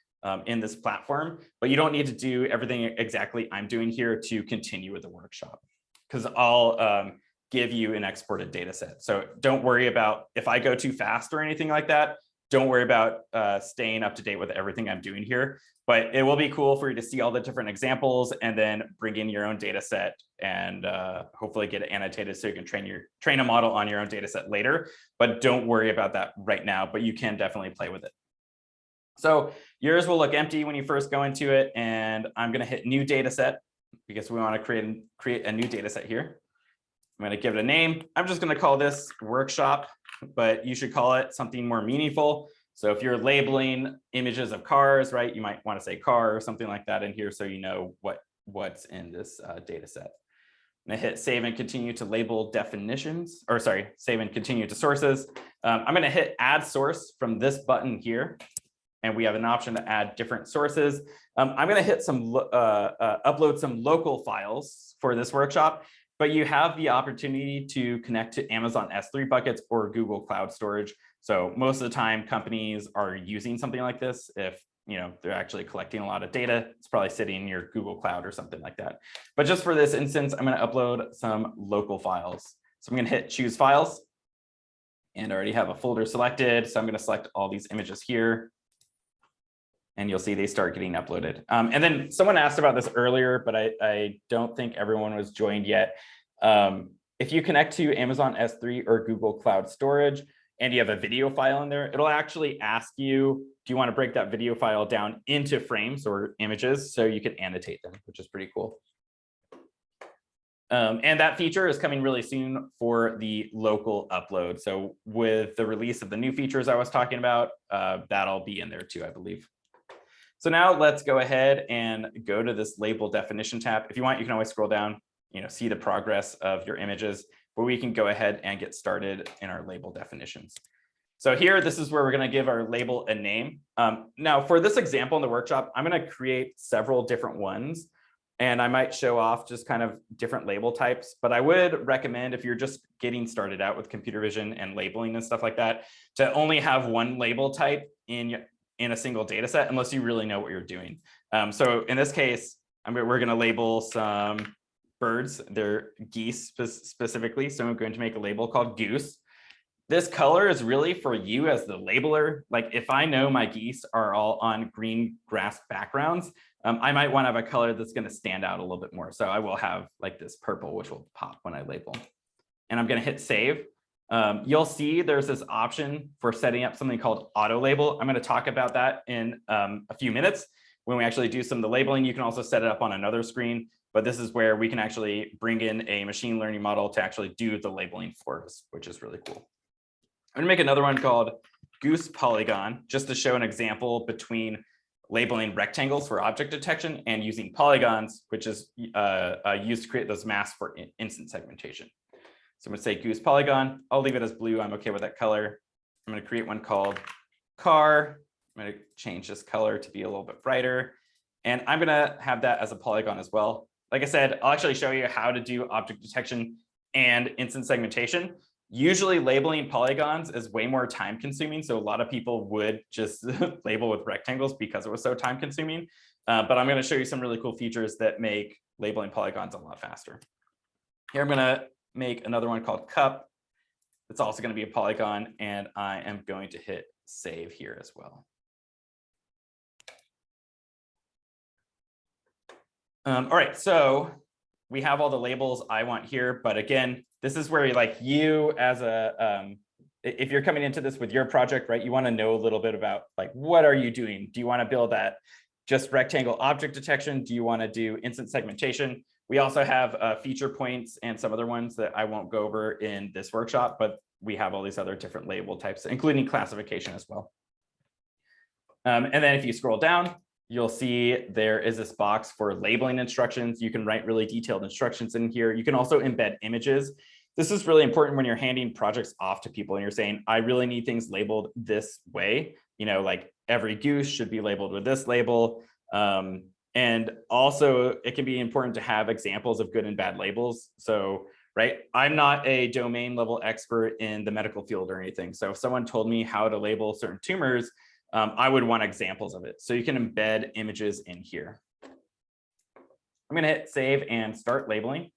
in this platform, but you don't need to do everything exactly I'm doing here to continue with the workshop, because I'll give you an exported data set. So don't worry about if I go too fast or anything like that. Don't worry about staying up to date with everything I'm doing here, but it will be cool for you to see all the different examples and then bring in your own data set and hopefully get it annotated so you can train a model on your own data set later. But don't worry about that right now, but you can definitely play with it. So yours will look empty when you first go into it, and I'm going to hit new data set because we want to create a new data set here. I'm going to give it a name. I'm just going to call this workshop, but you should call it something more meaningful. So if you're labeling images of cars, right, you might want to say car or something like that in here, so you know what's in this data set. I'm going to hit save and continue to label definitions, or sorry, save and continue to sources. I'm going to hit add source from this button here, and we have an option to add different sources. I'm going to hit upload some local files for this workshop. but you have the opportunity to connect to Amazon S3 buckets or Google Cloud Storage. So most of the time, companies are using something like this. If they're actually collecting a lot of data, it's probably sitting in your Google Cloud or something like that. But just for this instance, I'm going to upload some local files. So I'm going to hit choose files, and I already have a folder selected. So I'm going to select all these images here, and you'll see they start getting uploaded. And then someone asked about this earlier, but I don't think everyone was joined yet. If you connect to Amazon S3 or Google Cloud Storage, and you have a video file in there, it'll actually ask you, do you want to break that video file down into frames or images so you can annotate them, which is pretty cool. And that feature is coming really soon for the local upload. So with the release of the new features I was talking about, that'll be in there too, I believe. So now let's go ahead and go to this label definition tab. If you want, you can always scroll down, see the progress of your images, but we can go ahead and get started in our label definitions. So here, this is where we're going to give our label a name. Now, for this example in the workshop, I'm going to create several different ones, and I might show off just kind of different label types. But I would recommend, if you're just getting started out with computer vision and labeling and stuff like that, to only have one label type in a single data set, unless you really know what you're doing. So in this case, we're going to label some birds. They're geese specifically. So I'm going to make a label called goose. This color is really for you as the labeler. Like if I know my geese are all on green grass backgrounds, I might want to have a color that's going to stand out a little bit more. So I will have like this purple, which will pop when I label. And I'm going to hit save. You'll see there's this option for setting up something called auto label. I'm going to talk about that in a few minutes when we actually do some of the labeling. You can also set it up on another screen. But this is where we can actually bring in a machine learning model to actually do the labeling for us, which is really cool. I'm going to make another one called Goose Polygon, just to show an example between labeling rectangles for object detection and using polygons, which is used to create those masks for instant segmentation. So I'm going to say Goose Polygon. I'll leave it as blue. I'm OK with that color. I'm going to create one called car. I'm going to change this color to be a little bit brighter. And I'm going to have that as a polygon as well. Like I said, I'll actually show you how to do object detection and instant segmentation. Usually labeling polygons is way more time consuming. So a lot of people would just label with rectangles because it was so time consuming. But I'm going to show you some really cool features that make labeling polygons a lot faster. Here I'm going to make another one called cup. It's also going to be a polygon, and I am going to hit save here as well. All right, so we have all the labels I want here, but again, this is where you as a, if you're coming into this with your project, right, you want to know a little bit about what are you doing? Do you want to build that just rectangle object detection? Do you want to do instant segmentation? We also have feature points and some other ones that I won't go over in this workshop, but we have all these other different label types, including classification as well. And then if you scroll down, you'll see there is this box for labeling instructions. You can write really detailed instructions in here. You can also embed images. This is really important when you're handing projects off to people and you're saying, I really need things labeled this way. Like every goose should be labeled with this label. And also it can be important to have examples of good and bad labels. So, right, I'm not a domain level expert in the medical field or anything. So if someone told me how to label certain tumors, I would want examples of it. So you can embed images in here. I'm going to hit save and start labeling.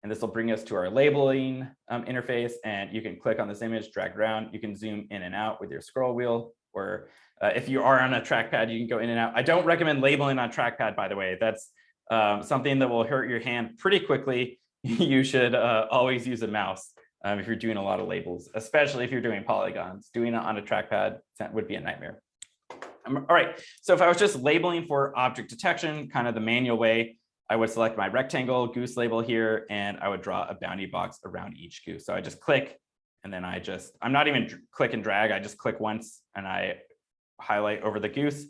And this will bring us to our labeling interface. And you can click on this image, drag it around. You can zoom in and out with your scroll wheel. Or if you are on a trackpad, you can go in and out. I don't recommend labeling on trackpad, by the way. That's something that will hurt your hand pretty quickly. You should always use a mouse. If you're doing a lot of labels, especially if you're doing polygons. Doing it on a trackpad would be a nightmare. All right, so if I was just labeling for object detection, kind of the manual way, I would select my rectangle goose label here, and I would draw a boundary box around each goose. So I just click, and then I'm not even click and drag, I just click once, and I highlight over the goose,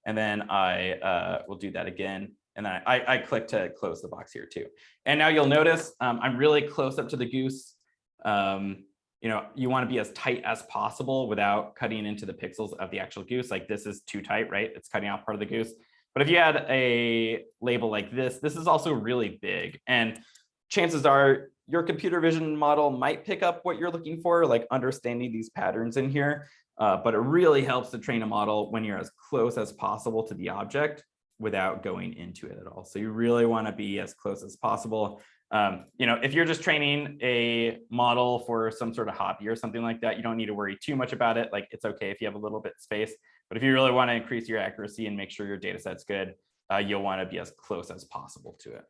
and then I will do that again. And then I click to close the box here too. And now you'll notice I'm really close up to the goose. You want to be as tight as possible without cutting into the pixels of the actual goose. Like this is too tight, right? It's cutting out part of the goose. But if you had a label like this is also really big. And chances are your computer vision model might pick up what you're looking for, like understanding these patterns in here. But it really helps to train a model when you're as close as possible to the object without going into it at all. So you really want to be as close as possible. If you're just training a model for some sort of hobby or something like that, you don't need to worry too much about it. Like, it's okay if you have a little bit of space, but if you really want to increase your accuracy and make sure your data set's good, you'll want to be as close as possible to it.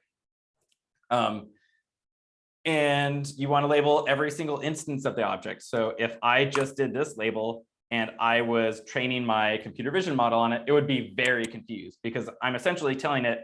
And you want to label every single instance of the object. So if I just did this label and I was training my computer vision model on it, it would be very confused because I'm essentially telling it,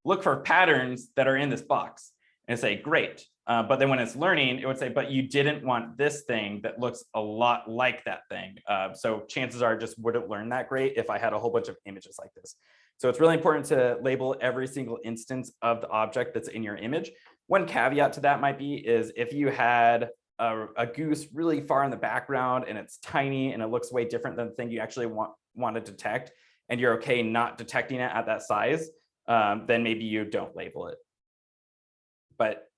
look for patterns that are in this box, and say, great. But then when it's learning, it would say, but you didn't want this thing that looks a lot like that thing. So chances are it just wouldn't learn that great if I had a whole bunch of images like this. So it's really important to label every single instance of the object that's in your image. One caveat to that might be is if you had a goose really far in the background and it's tiny and it looks way different than the thing you actually want to detect, and you're okay not detecting it at that size, then maybe you don't label it. But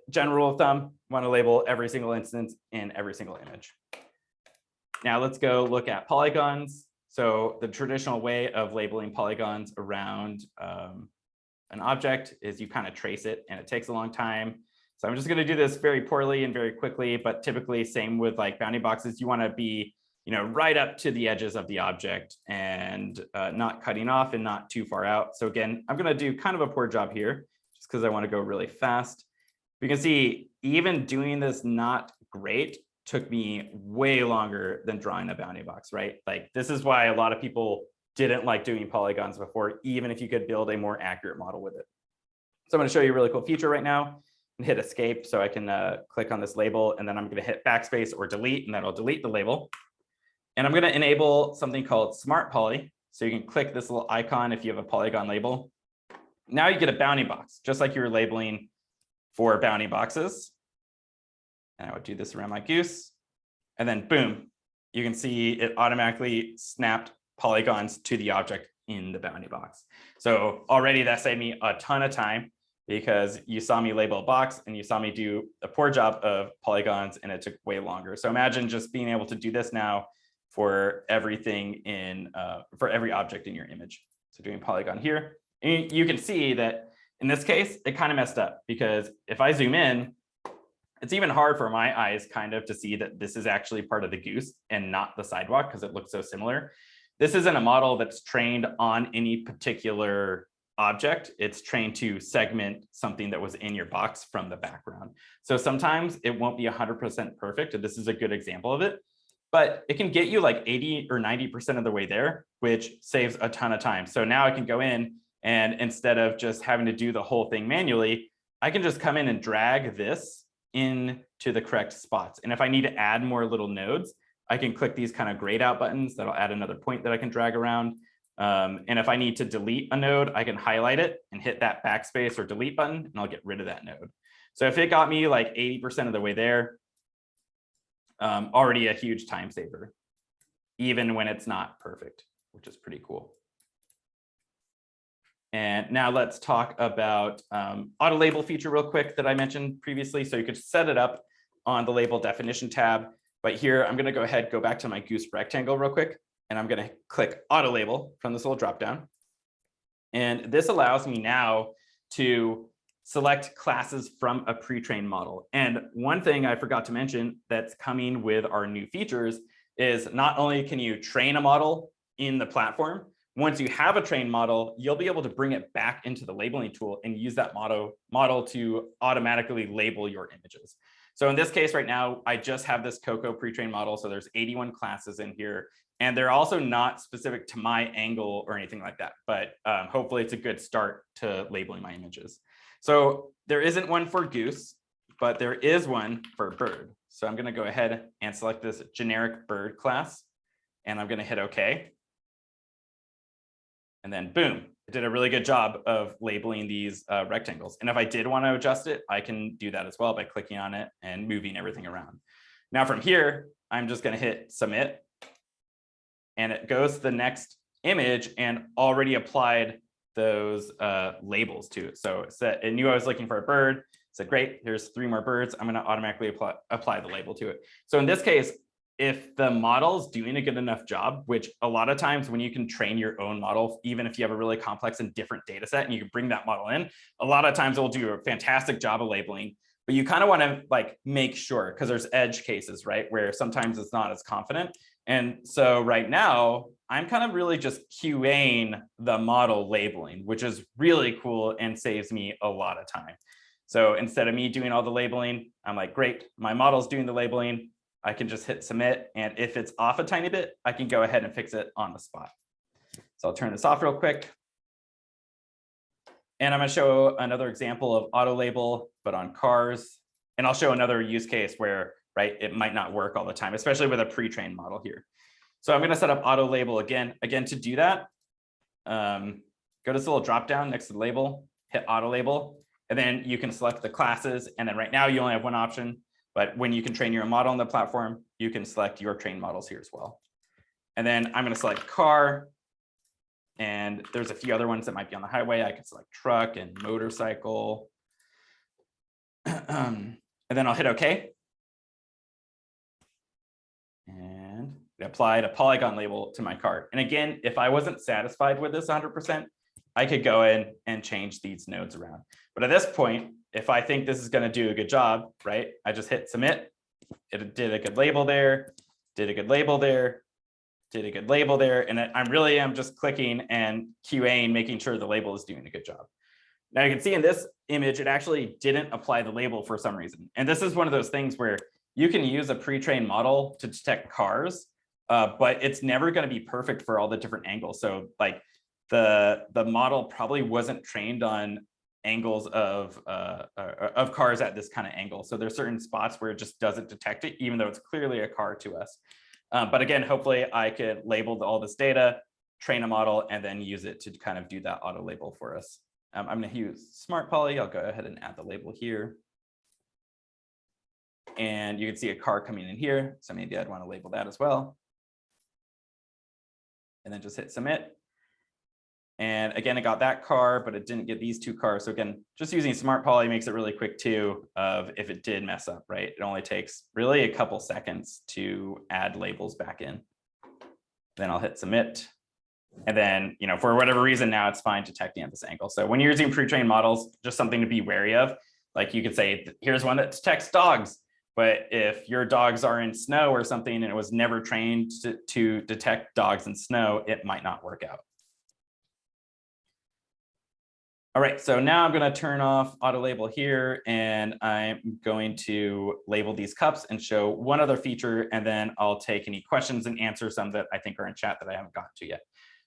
general rule of thumb, want to label every single instance in every single image. Now let's go look at polygons. So the traditional way of labeling polygons around an object is you kind of trace it, and it takes a long time. So I'm just going to do this very poorly and very quickly, but typically same with like bounding boxes, you want to be right up to the edges of the object and not cutting off and not too far out. So again, I'm going to do kind of a poor job here just because I want to go really fast. You can see even doing this not great took me way longer than drawing a bounding box, right? Like, this is why a lot of people didn't like doing polygons before, even if you could build a more accurate model with it. So I'm going to show you a really cool feature right now and hit escape so I can click on this label, and then I'm going to hit backspace or delete, and that'll delete the label. And I'm going to enable something called Smart Poly. So you can click this little icon if you have a polygon label. Now you get a bounding box, just like you were labeling for bounding boxes. And I would do this around my goose. And then boom, you can see it automatically snapped polygons to the object in the bounding box. So already that saved me a ton of time because you saw me label a box and you saw me do a poor job of polygons, and it took way longer. So imagine just being able to do this now for everything for every object in your image. So doing polygon here, and you can see that in this case, it kind of messed up because if I zoom in, it's even hard for my eyes kind of to see that this is actually part of the goose and not the sidewalk because it looks so similar. This isn't a model that's trained on any particular object. It's trained to segment something that was in your box from the background. So sometimes it won't be 100% perfect, and this is a good example of it, but it can get you like 80 or 90% of the way there, which saves a ton of time. So now I can go in, and instead of just having to do the whole thing manually, I can just come in and drag this into the correct spots. And if I need to add more little nodes, I can click these kind of grayed out buttons that'll add another point that I can drag around. And if I need to delete a node, I can highlight it and hit that backspace or delete button, and I'll get rid of that node. So if it got me like 80% of the way there, already a huge time saver, even when it's not perfect, which is pretty cool. And now let's talk about auto label feature real quick that I mentioned previously. So you could set it up on the label definition tab. But here, I'm going to go back to my goose rectangle real quick, and I'm going to click auto label from this little dropdown. And this allows me now to select classes from a pre-trained model. And one thing I forgot to mention that's coming with our new features is not only can you train a model in the platform, once you have a trained model, you'll be able to bring it back into the labeling tool and use that model to automatically label your images. So in this case right now, I just have this Coco pre-trained model. So there's 81 classes in here, and they're also not specific to my angle or anything like that. But hopefully it's a good start to labeling my images. So there isn't one for goose, but there is one for bird. So I'm going to go ahead and select this generic bird class, and I'm going to hit OK. And then boom, it did a really good job of labeling these rectangles. And if I did want to adjust it, I can do that as well by clicking on it and moving everything around. Now from here, I'm just going to hit submit, and it goes to the next image and already applied those labels to it. So it knew I was looking for a bird, Said, great, here's 3 more birds. I'm going to automatically apply the label to it. So in this case, if the model's doing a good enough job, which a lot of times when you can train your own model, even if you have a really complex and different data set and you can bring that model in, a lot of times it will do a fantastic job of labeling. But you kind of want to like make sure, because there's edge cases, right, where sometimes it's not as confident. And so right now, I'm kind of really just QAing the model labeling, which is really cool and saves me a lot of time. So instead of me doing all the labeling, I'm like, great, my model's doing the labeling. I can just hit submit. And if it's off a tiny bit, I can go ahead and fix it on the spot. So I'll turn this off real quick. And I'm going to show another example of auto label, but on cars. And I'll show another use case where, right, it might not work all the time, especially with a pre-trained model here. So I'm going to set up auto label again. Again, to do that, go to this little drop down next to the label, hit auto label, and then you can select the classes. And then right now you only have one option. But when you can train your own model on the platform, you can select your trained models here as well. And then I'm going to select car. And there's a few other ones that might be on the highway. I can select truck and motorcycle. And then I'll hit OK. And it applied a polygon label to my car. And again, if I wasn't satisfied with this 100%, I could go in and change these nodes around. But at this point, if I think this is going to do a good job, right, I just hit submit. It did a good label there, did a good label there, did a good label there. And I really am just clicking and QAing, making sure the label is doing a good job. Now you can see in this image, it actually didn't apply the label for some reason. And this is one of those things where you can use a pre-trained model to detect cars, but it's never going to be perfect for all the different angles. So like the model probably wasn't trained on angles of cars at this kind of angle. So there's certain spots where it just doesn't detect it, even though it's clearly a car to us. But again, hopefully I could label all this data, train a model, and then use it to kind of do that auto label for us. I'm going to use Smart Poly. I'll go ahead and add the label here. And you can see a car coming in here. So maybe I'd want to label that as well. And then just hit submit. And again, it got that car, but it didn't get these 2 cars. So again, just using Smart Poly makes it really quick too, of if it did mess up, right? It only takes really a couple seconds to add labels back in. Then I'll hit submit. And then, you know, for whatever reason, now it's fine detecting at this angle. So when you're using pre-trained models, just something to be wary of. Like you could say, here's one that detects dogs. But if your dogs are in snow or something and it was never trained to detect dogs in snow, it might not work out. All right, so now I'm going to turn off auto label here, and I'm going to label these cups and show one other feature, and then I'll take any questions and answer some that I think are in chat that I haven't gotten to yet.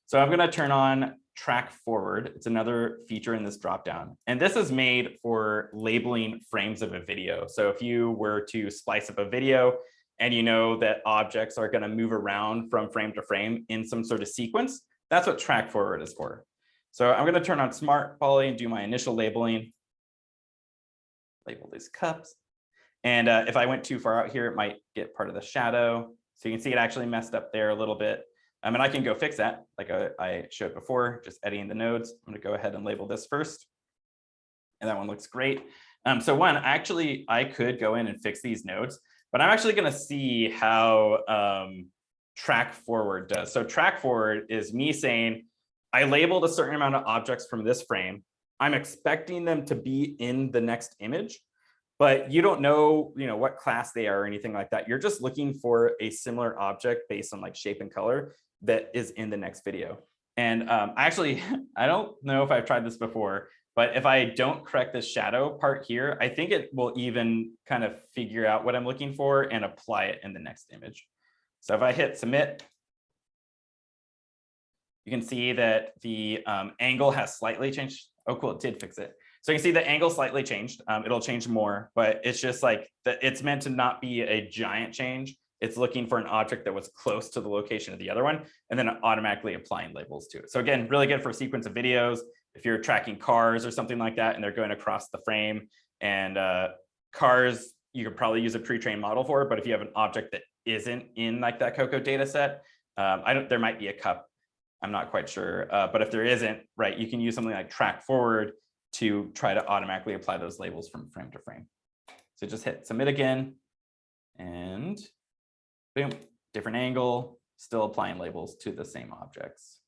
So I'm going to turn on track forward. It's another feature in this dropdown, and this is made for labeling frames of a video. So if you were to splice up a video and you know that objects are going to move around from frame to frame in some sort of sequence, that's what track forward is for. So I'm going to turn on Smart Poly and do my initial labeling. Label these cups. And if I went too far out here, it might get part of the shadow. So you can see it actually messed up there a little bit. And I can go fix that like I showed before, just editing the nodes. I'm going to go ahead and label this first. And that one looks great. So one, actually, I could go in and fix these nodes, but I'm actually going to see how track forward does. So track forward is me saying, I labeled a certain amount of objects from this frame. I'm expecting them to be in the next image, but you don't know, what class they are or anything like that. You're just looking for a similar object based on like shape and color that is in the next video. And actually, I don't know if I've tried this before, but if I don't correct this shadow part here, I think it will even kind of figure out what I'm looking for and apply it in the next image. So if I hit submit, you can see that the angle has slightly changed. Oh, cool, it did fix it. So you can see the angle slightly changed. It'll change more, but it's just like that. It's meant to not be a giant change. It's looking for an object that was close to the location of the other one, and then automatically applying labels to it. So again, really good for a sequence of videos. If you're tracking cars or something like that, and they're going across the frame, and cars, you could probably use a pre-trained model for it. But if you have an object that isn't in like that Coco data set, there might be a cup. I'm not quite sure, but if there isn't, right, you can use something like track forward to try to automatically apply those labels from frame to frame. So just hit submit again, and boom, different angle, still applying labels to the same objects.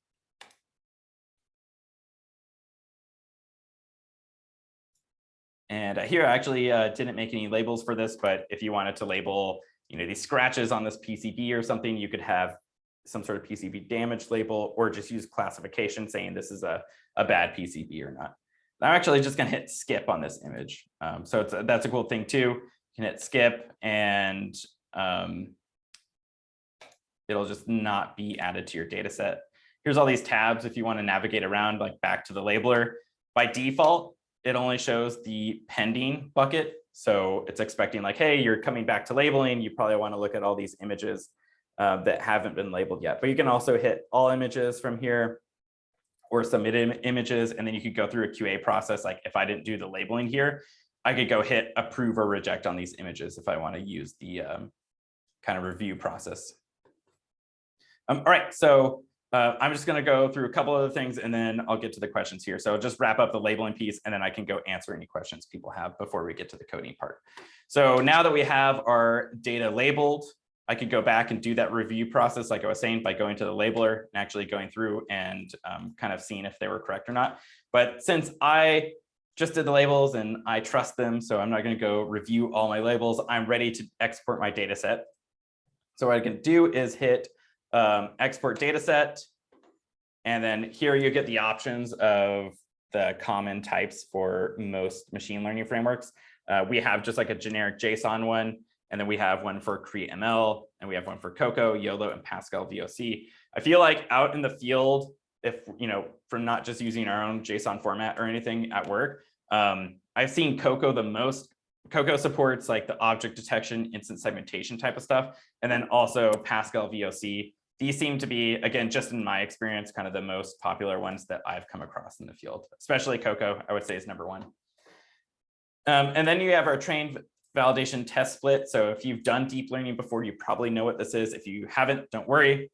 And here I actually didn't make any labels for this, but if you wanted to label, these scratches on this PCB or something, you could have some sort of PCB damage label, or just use classification saying this is a bad PCB or not. I'm actually just going to hit skip on this image. So that's a cool thing too. You can hit skip, and it'll just not be added to your data set. Here's all these tabs if you want to navigate around, like back to the labeler. By default, it only shows the pending bucket. So it's expecting like, hey, you're coming back to labeling. You probably want to look at all these images that haven't been labeled yet. But you can also hit all images from here, or submit images, and then you could go through a QA process. Like if I didn't do the labeling here, I could go hit approve or reject on these images if I want to use the kind of review process. All right, so I'm just going to go through a couple other things, and then I'll get to the questions here. So just wrap up the labeling piece, and then I can go answer any questions people have before we get to the coding part. So now that we have our data labeled, I could go back and do that review process, like I was saying, by going to the labeler and actually going through and kind of seeing if they were correct or not. But since I just did the labels and I trust them, so I'm not going to go review all my labels, I'm ready to export my data set. So what I can do is hit export data set. And then here you get the options of the common types for most machine learning frameworks. We have just like a generic JSON one. And then we have one for Create ML, and we have one for Cocoa, YOLO, and Pascal VOC. I feel like out in the field, if from not just using our own JSON format or anything at work, I've seen Cocoa the most. Cocoa supports like the object detection, instant segmentation type of stuff, and then also Pascal VOC. These seem to be, again, just in my experience, kind of the most popular ones that I've come across in the field. Especially Cocoa, I would say, is #1. And then you have our trained validation test split. So if you've done deep learning before, you probably know what this is. If you haven't, don't worry.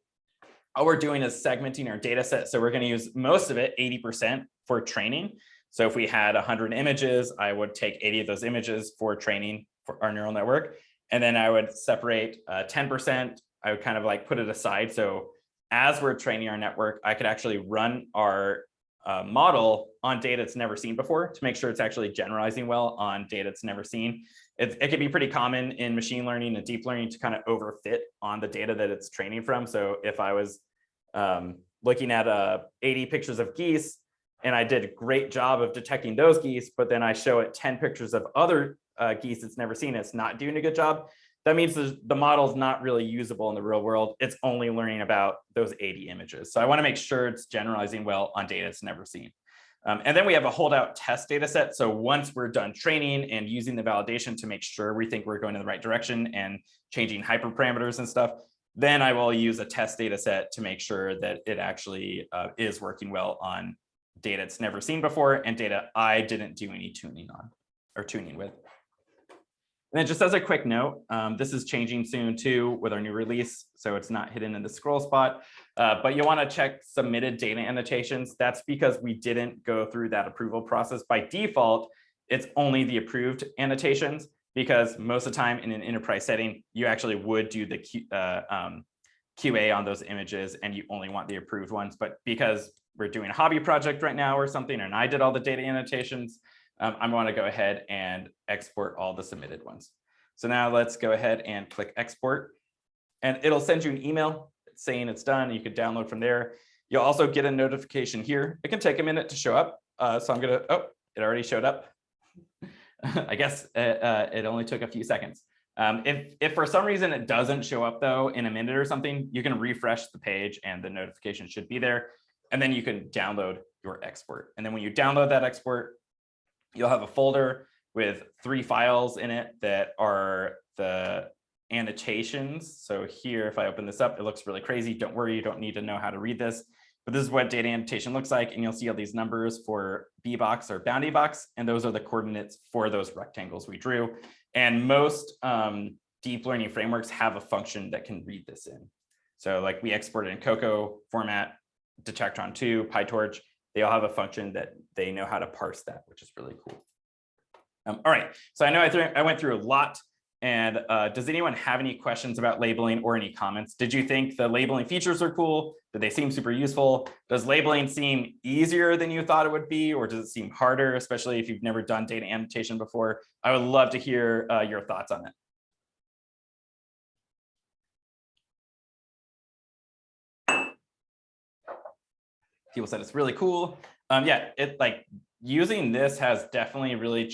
All we're doing is segmenting our data set. So we're going to use most of it, 80%, for training. So if we had 100 images, I would take 80 of those images for training for our neural network. And then I would separate 10%. I would kind of like put it aside. So as we're training our network, I could actually run our model on data it's never seen before to make sure it's actually generalizing well on data it's never seen. It can be pretty common in machine learning and deep learning to kind of overfit on the data that it's training from. So if I was looking at 80 pictures of geese, and I did a great job of detecting those geese, but then I show it 10 pictures of other geese it's never seen, it's not doing a good job. That means the model's not really usable in the real world. It's only learning about those 80 images. So I want to make sure it's generalizing well on data it's never seen. And then we have a holdout test data set. So once we're done training and using the validation to make sure we think we're going in the right direction and changing hyperparameters and stuff, then I will use a test data set to make sure that it actually is working well on data it's never seen before and data I didn't do any tuning on or tuning with. And then just as a quick note, this is changing soon too with our new release, so it's not hidden in the scroll spot, but you want to check submitted data annotations. That's because we didn't go through that approval process. By default, it's only the approved annotations, because most of the time in an enterprise setting, you actually would do the QA on those images and you only want the approved ones. But because we're doing a hobby project right now or something, and I did all the data annotations, I want to go ahead and export all the submitted ones. So now let's go ahead and click export, and it'll send you an email saying it's done. You can download from there. You'll also get a notification here. It can take a minute to show up. So I'm going to, oh, it already showed up. I guess it only took a few seconds. If for some reason it doesn't show up though in a minute or something, you can refresh the page and the notification should be there. And then you can download your export. And then when you download that export, you'll have a folder with 3 files in it that are the annotations. So here, if I open this up, it looks really crazy. Don't worry, you don't need to know how to read this, but this is what data annotation looks like. And you'll see all these numbers for B box or bounding box. And those are the coordinates for those rectangles we drew. And most deep learning frameworks have a function that can read this in. So like we exported in Cocoa format, Detectron 2, PyTorch, they all have a function that they know how to parse that, which is really cool. All right, so I know I went through a lot. And does anyone have any questions about labeling or any comments? Did you think the labeling features are cool? Did they seem super useful? Does labeling seem easier than you thought it would be, or does it seem harder, especially if you've never done data annotation before? I would love to hear your thoughts on it. People said it's really cool. Yeah, like using this has definitely really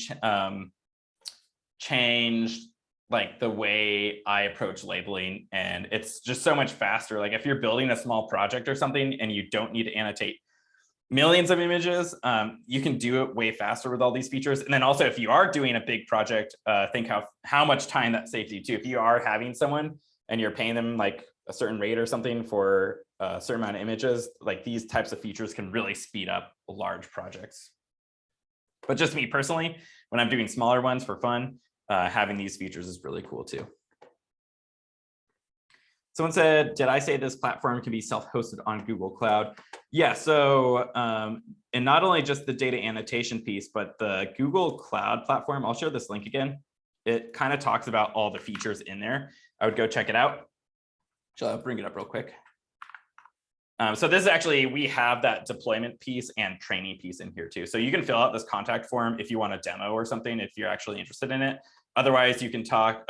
changed like the way I approach labeling, and it's just so much faster. Like if you're building a small project or something and you don't need to annotate millions of images, you can do it way faster with all these features. And then also if you are doing a big project, think how much time that saves you too. If you are having someone and you're paying them like a certain rate or something for a certain amount of images, like these types of features can really speed up large projects. But just me personally, when I'm doing smaller ones for fun, having these features is really cool too. Someone said, did I say this platform can be self-hosted on Google Cloud? Yeah, so, and not only just the data annotation piece, but the Google Cloud platform, I'll show this link again. It kind of talks about all the features in there. I would go check it out. I'll bring it up real quick. So this is actually, we have that deployment piece and training piece in here too. So you can fill out this contact form if you want a demo or something, if you're actually interested in it. Otherwise, you can talk,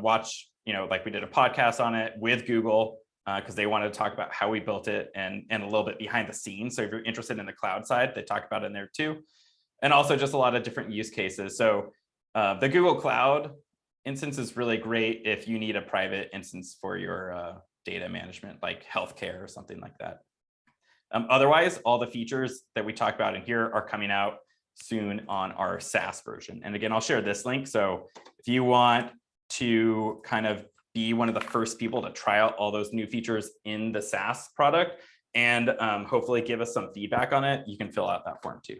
watch, like we did a podcast on it with Google because they wanted to talk about how we built it and a little bit behind the scenes. So if you're interested in the cloud side, they talk about it in there too. And also just a lot of different use cases. So the Google Cloud instance is really great if you need a private instance for your data management, like healthcare or something like that. Otherwise, all the features that we talk about in here are coming out soon on our SaaS version. And again, I'll share this link. So if you want to kind of be one of the first people to try out all those new features in the SaaS product and hopefully give us some feedback on it, you can fill out that form too.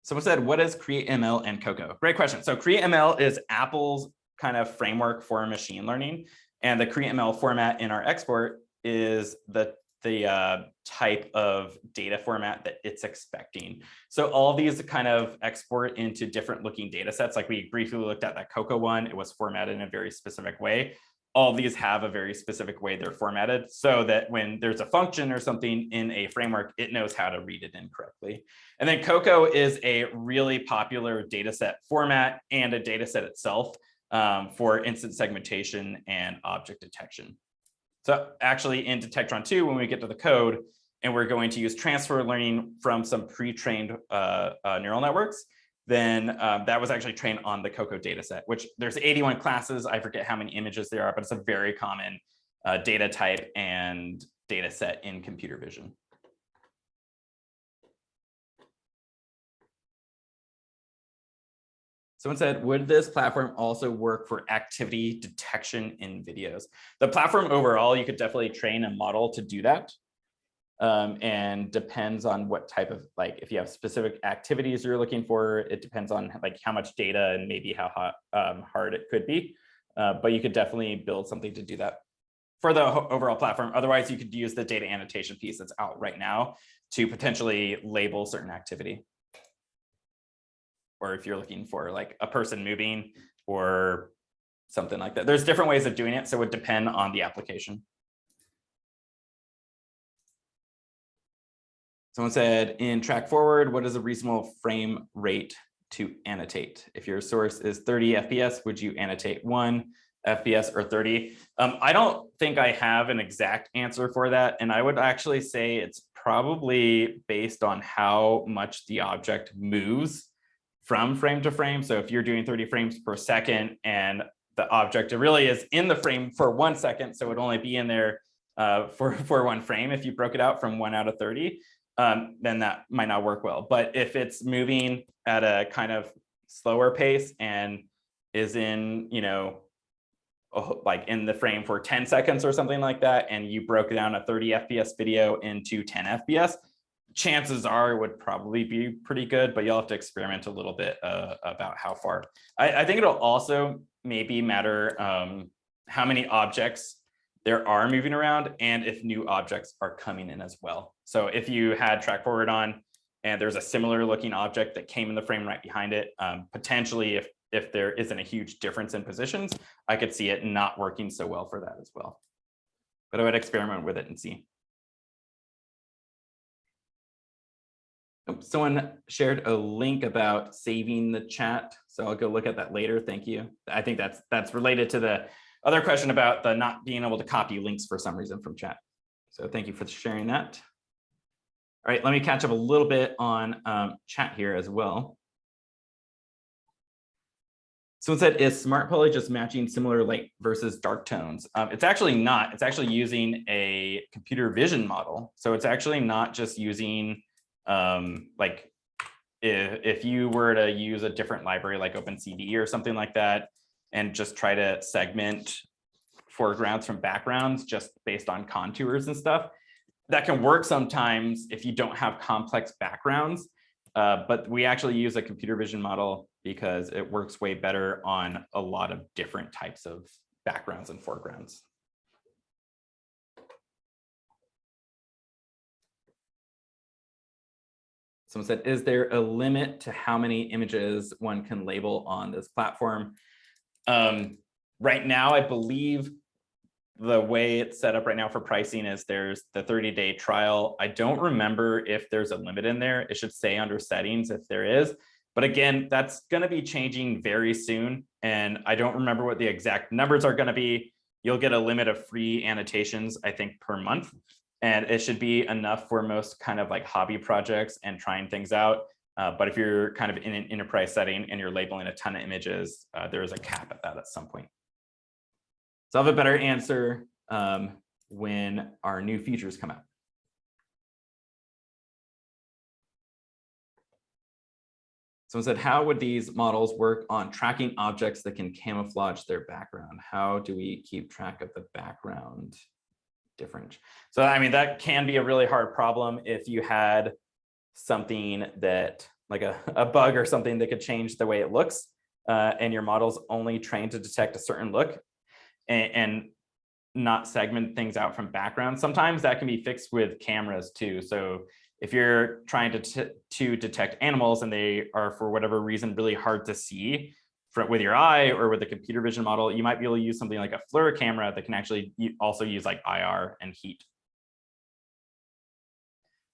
Someone said, what is CreateML and Cocoa? Great question. So CreateML is Apple's kind of framework for machine learning. And the CreateML format in our export is the type of data format that it's expecting. So all these kind of export into different looking data sets. Like we briefly looked at that Cocoa one, it was formatted in a very specific way. All these have a very specific way they're formatted so that when there's a function or something in a framework, it knows how to read it in correctly. And then Cocoa is a really popular data set format and a data set itself for instance segmentation and object detection. So actually in Detectron 2, when we get to the code and we're going to use transfer learning from some pre-trained neural networks, then that was actually trained on the Cocoa dataset, which there's 81 classes. I forget how many images there are, but it's a very common data type and data set in computer vision. Someone said, would this platform also work for activity detection in videos? The platform overall, you could definitely train a model to do that. And depends on what type of, like, if you have specific activities you're looking for, it depends on like how much data and maybe how hard it could be. But you could definitely build something to do that for the overall platform. Otherwise, you could use the data annotation piece that's out right now to potentially label certain activity. Or if you're looking for like a person moving or something like that. There's different ways of doing it, so it would depend on the application. Someone said, in track forward, what is a reasonable frame rate to annotate? If your source is 30 FPS, would you annotate 1 FPS or 30? I don't think I have an exact answer for that. And I would actually say it's probably based on how much the object moves from frame to frame. So if you're doing 30 frames per second and the object really is in the frame for 1 second, so it would only be in there for 1 frame if you broke it out from 1 out of 30. Then that might not work well. But if it's moving at a kind of slower pace and is in, like in the frame for 10 seconds or something like that, and you broke down a 30 FPS video into 10 FPS, chances are it would probably be pretty good, but you'll have to experiment a little bit about how far. I think it'll also maybe matter how many objects there are moving around and if new objects are coming in as well. So if you had track forward on and there's a similar looking object that came in the frame right behind it, potentially if there isn't a huge difference in positions, I could see it not working so well for that as well. But I would experiment with it and see. Someone shared a link about saving the chat, so I'll go look at that later. Thank you. I think that's related to the other question about the not being able to copy links for some reason from chat. So thank you for sharing that. All right, let me catch up a little bit on chat here as well. Someone said, is Smart Poly just matching similar light versus dark tones? It's actually not. It's actually using a computer vision model. So it's actually not just using, like, if you were to use a different library like OpenCV or something like that, and just try to segment foregrounds from backgrounds just based on contours and stuff, that can work sometimes if you don't have complex backgrounds. But we actually use a computer vision model because it works way better on a lot of different types of backgrounds and foregrounds. Someone said, is there a limit to how many images one can label on this platform? Right now, I believe the way it's set up right now for pricing is there's the 30-day trial. I don't remember if there's a limit in there. It should say under settings if there is. But again, that's going to be changing very soon. And I don't remember what the exact numbers are going to be. You'll get a limit of free annotations, I think, per month. And it should be enough for most kind of like hobby projects and trying things out. But if you're kind of in an enterprise setting and you're labeling a ton of images, there is a cap at that at some point. So I'll have a better answer when our new features come out. Someone said, how would these models work on tracking objects that can camouflage their background? How do we keep track of the background difference? So, I mean, that can be a really hard problem if you had something that, like a bug or something that could change the way it looks, and your model's only trained to detect a certain look and not segment things out from background. Sometimes that can be fixed with cameras too. So if you're trying to detect animals and they are, for whatever reason, really hard to see with your eye or with a computer vision model, you might be able to use something like a FLIR camera that can actually also use like IR and heat.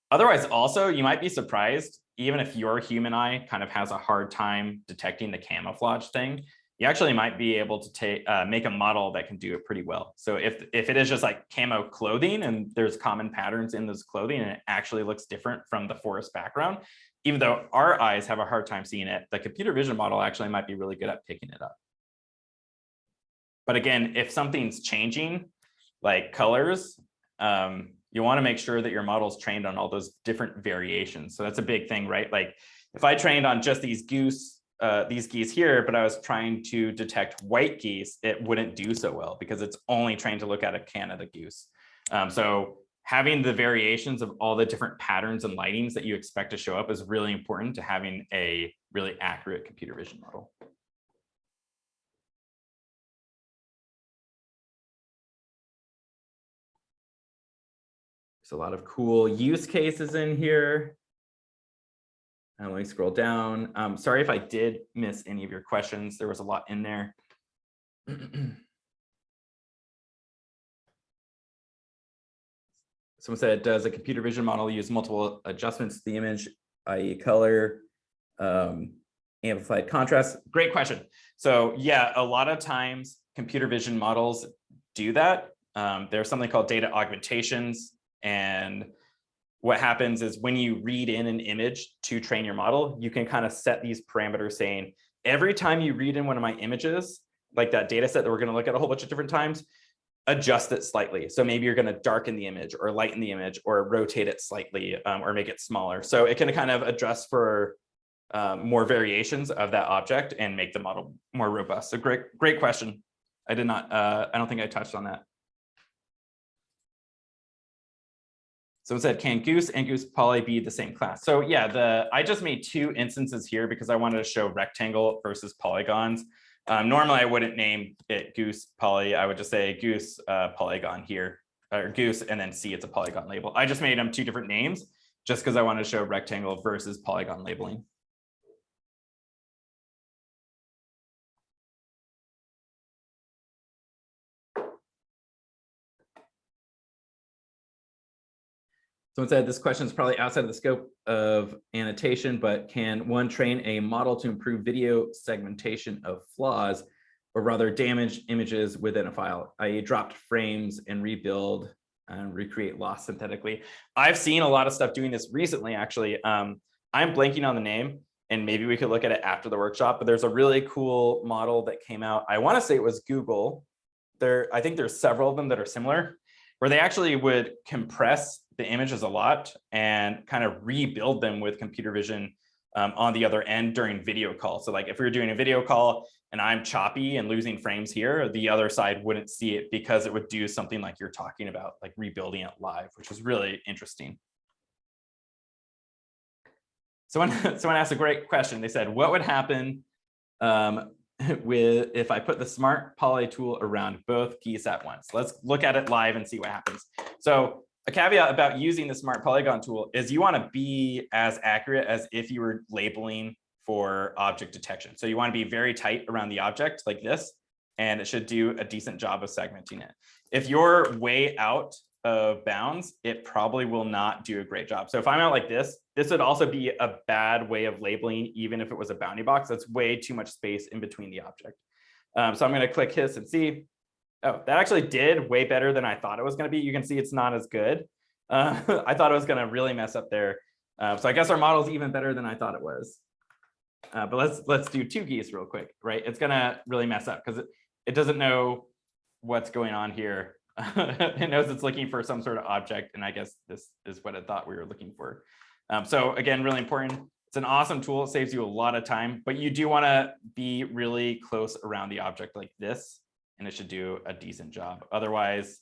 Otherwise, also, you might be surprised, even if your human eye kind of has a hard time detecting the camouflage thing, you actually might be able to make a model that can do it pretty well. So if it is just like camo clothing and there's common patterns in this clothing and it actually looks different from the forest background, even though our eyes have a hard time seeing it, the computer vision model actually might be really good at picking it up. But again, if something's changing, like colors, you want to make sure that your model's trained on all those different variations. So that's a big thing, right? Like if I trained on just these geese here, but I was trying to detect white geese, it wouldn't do so well because it's only trained to look at a Canada goose. So having the variations of all the different patterns and lightings that you expect to show up is really important to having a really accurate computer vision model. There's a lot of cool use cases in here. And let me scroll down. Sorry if I did miss any of your questions. There was a lot in there. Someone said, does a computer vision model use multiple adjustments to the image, i.e. color, amplified contrast? Great question. So yeah, a lot of times computer vision models do that. There's something called data augmentations. And what happens is when you read in an image to train your model, you can kind of set these parameters saying, every time you read in one of my images, like that data set that we're going to look at a whole bunch of different times, adjust it slightly. So maybe you're going to darken the image or lighten the image or rotate it slightly or make it smaller. So it can kind of adjust for more variations of that object and make the model more robust. So great question. I don't think I touched on that. Someone said, can Goose and Goose Poly be the same class? So yeah, I just made two instances here because I wanted to show rectangle versus polygons. Normally, I wouldn't name it goose poly. I would just say goose polygon here, or goose, and then see it's a polygon label. I just made them two different names just because I want to show rectangle versus polygon labeling. Someone said this question is probably outside of the scope of annotation, but can one train a model to improve video segmentation of flaws, or rather damaged images within a file, i.e. dropped frames and rebuild and recreate loss synthetically? I've seen a lot of stuff doing this recently, actually. I'm blanking on the name, and maybe we could look at it after the workshop, but there's a really cool model that came out. I want to say it was Google. I think there's several of them that are similar, where they actually would compress the images a lot and kind of rebuild them with computer vision on the other end during video call. So like if we were doing a video call and I'm choppy and losing frames here, the other side wouldn't see it because it would do something like you're talking about, like rebuilding it live, which is really interesting. Someone asked a great question. They said, what would happen if I put the smart poly tool around both geese at once? Let's look at it live and see what happens. So a caveat about using the smart polygon tool is you want to be as accurate as if you were labeling for object detection. So you want to be very tight around the object like this, and it should do a decent job of segmenting it. If you're way out of bounds, it probably will not do a great job. So if I'm out like this would also be a bad way of labeling, even if it was a bounding box. That's way too much space in between the object. So I'm going to click this and see. Oh, that actually did way better than I thought it was going to be. You can see it's not as good. I thought it was going to really mess up there. So I guess our model is even better than I thought it was. But let's do two geese real quick, right? It's going to really mess up because it doesn't know what's going on here. It knows it's looking for some sort of object, and I guess this is what it thought we were looking for. So again, really important. It's an awesome tool. It saves you a lot of time, but you do want to be really close around the object like this, and it should do a decent job. Otherwise,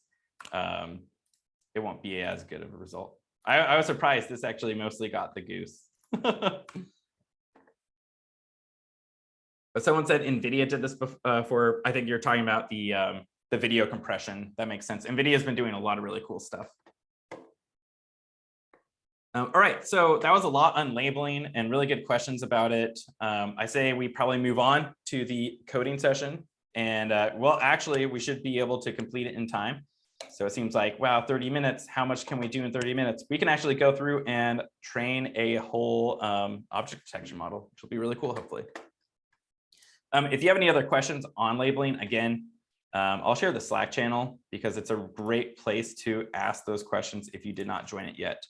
it won't be as good of a result. I was surprised this actually mostly got the goose. But someone said NVIDIA did this before. I think you're talking about the video compression. That makes sense. NVIDIA has been doing a lot of really cool stuff. All right, so that was a lot on labeling and really good questions about it. I say we probably move on to the coding session. And well, actually, we should be able to complete it in time. So it seems like, wow, 30 minutes. How much can we do in 30 minutes? We can actually go through and train a whole object detection model, which will be really cool, hopefully. If you have any other questions on labeling, again, I'll share the Slack channel because it's a great place to ask those questions if you did not join it yet.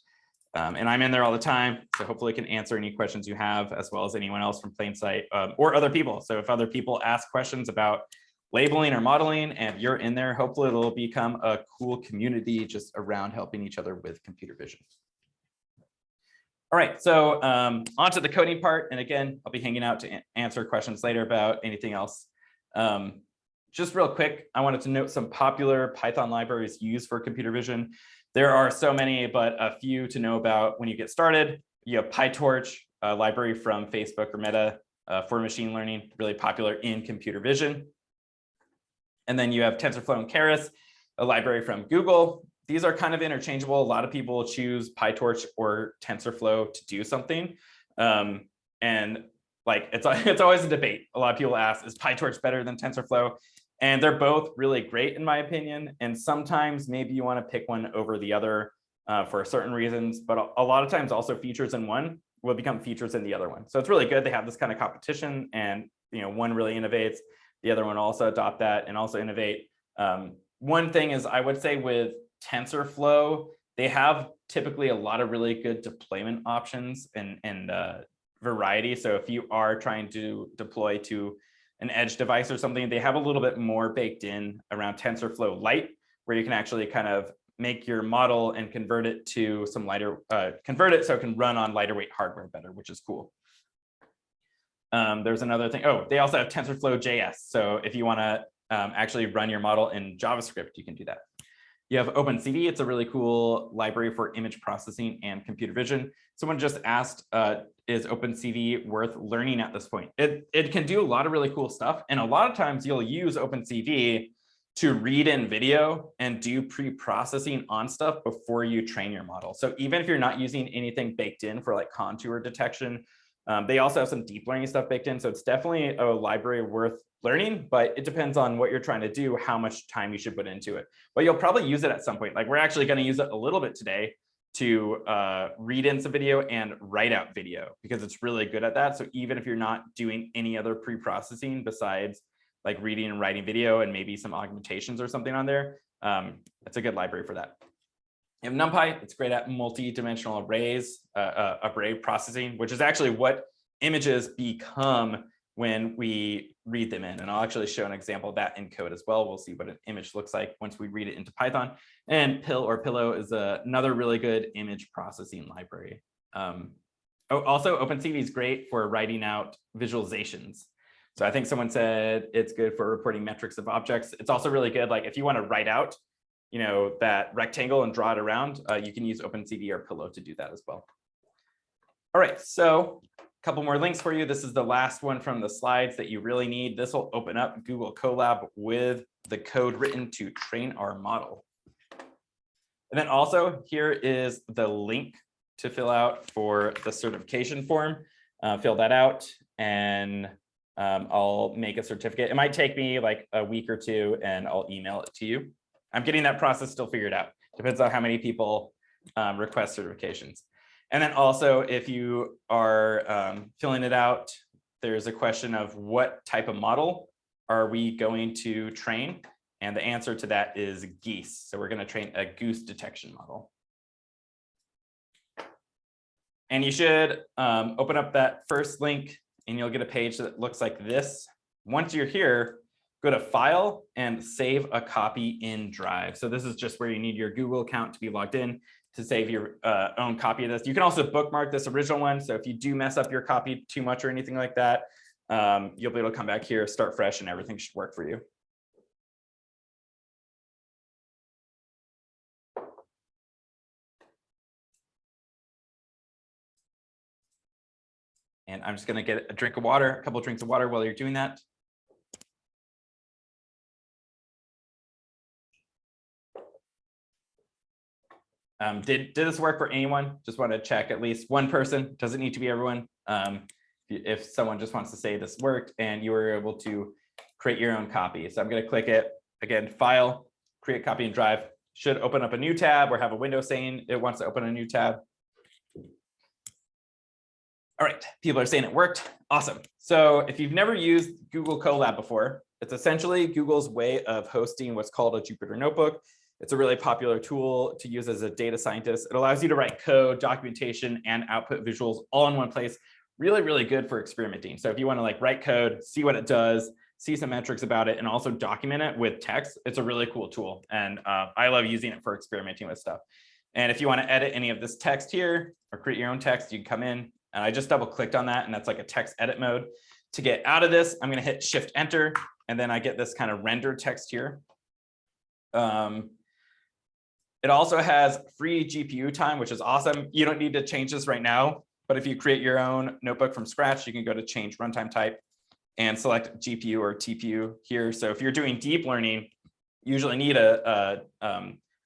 And I'm in there all the time, so hopefully I can answer any questions you have, as well as anyone else from Plainsight or other people. So if other people ask questions about labeling or modeling and you're in there, hopefully it'll become a cool community just around helping each other with computer vision. All right, so on to the coding part. And again, I'll be hanging out to answer questions later about anything else. Just real quick, I wanted to note some popular Python libraries used for computer vision. There are so many, but a few to know about when you get started. You have PyTorch, a library from Facebook or Meta for machine learning, really popular in computer vision. And then you have TensorFlow and Keras, a library from Google. These are kind of interchangeable. A lot of people choose PyTorch or TensorFlow to do something. And like it's always a debate. A lot of people ask, is PyTorch better than TensorFlow? And they're both really great, in my opinion. And sometimes maybe you want to pick one over the other for certain reasons. But a lot of times also features in one will become features in the other one. So it's really good. They have this kind of competition, and one really innovates. The other one also adopt that and also innovate. One thing is, I would say with TensorFlow, they have typically a lot of really good deployment options and variety. So if you are trying to deploy to an edge device or something, they have a little bit more baked in around TensorFlow Lite, where you can actually kind of make your model and convert it to some lighter, convert it so it can run on lighter weight hardware better, which is cool. There's another thing. Oh, they also have TensorFlow JS. So if you want to actually run your model in JavaScript, you can do that. You have OpenCV. It's a really cool library for image processing and computer vision. Someone just asked, is OpenCV worth learning at this point? It can do a lot of really cool stuff. And a lot of times you'll use OpenCV to read in video and do pre-processing on stuff before you train your model. So even if you're not using anything baked in for like contour detection, they also have some deep learning stuff baked in. So it's definitely a library worth learning, but it depends on what you're trying to do, how much time you should put into it. But you'll probably use it at some point. Like we're actually going to use it a little bit today to read in some video and write out video because it's really good at that. So even if you're not doing any other pre-processing besides like reading and writing video and maybe some augmentations or something on there, it's a good library for that. You have NumPy. It's great at multi-dimensional arrays, array processing, which is actually what images become when we read them in. And I'll actually show an example of that in code as well. We'll see what an image looks like once we read it into Python. And Pillow is another really good image processing library. Also, OpenCV is great for writing out visualizations. So I think someone said it's good for reporting metrics of objects. It's also really good, like if you want to write out, that rectangle and draw it around, you can use OpenCV or Pillow to do that as well. All right, so a couple more links for you. This is the last one from the slides that you really need. This will open up Google Colab with the code written to train our model. And then also here is the link to fill out for the certification form. Fill that out and I'll make a certificate. It might take me like a week or two and I'll email it to you. I'm getting that process still figured out. Depends on how many people request certifications. And then also, if you are filling it out, there's a question of what type of model are we going to train? And the answer to that is geese. So we're going to train a goose detection model. And you should open up that first link and you'll get a page that looks like this. Once you're here, go to File and save a copy in Drive. So this is just where you need your Google account to be logged in to save your own copy of this. You can also bookmark this original one. So if you do mess up your copy too much or anything like that, you'll be able to come back here, start fresh, and everything should work for you. And I'm just going to get a drink of water, a couple of drinks of water while you're doing that. Did this work for anyone? Just want to check at least one person. Doesn't need to be everyone. If someone just wants to say this worked and you were able to create your own copy. So I'm going to click it again, File, create copy in Drive. Should open up a new tab or have a window saying it wants to open a new tab. All right, people are saying it worked. Awesome. So if you've never used Google Colab before, it's essentially Google's way of hosting what's called a Jupyter Notebook. It's a really popular tool to use as a data scientist. It allows you to write code, documentation, and output visuals all in one place. Really, really good for experimenting. So if you want to like write code, see what it does, see some metrics about it, and also document it with text, it's a really cool tool. And I love using it for experimenting with stuff. And if you want to edit any of this text here or create your own text, you can come in. And I just double clicked on that, and that's like a text edit mode. To get out of this, I'm going to hit Shift Enter, and then I get this kind of rendered text here. It also has free GPU time, which is awesome. You don't need to change this right now, but if you create your own notebook from scratch, you can go to change runtime type and select GPU or TPU here. So if you're doing deep learning, you usually need a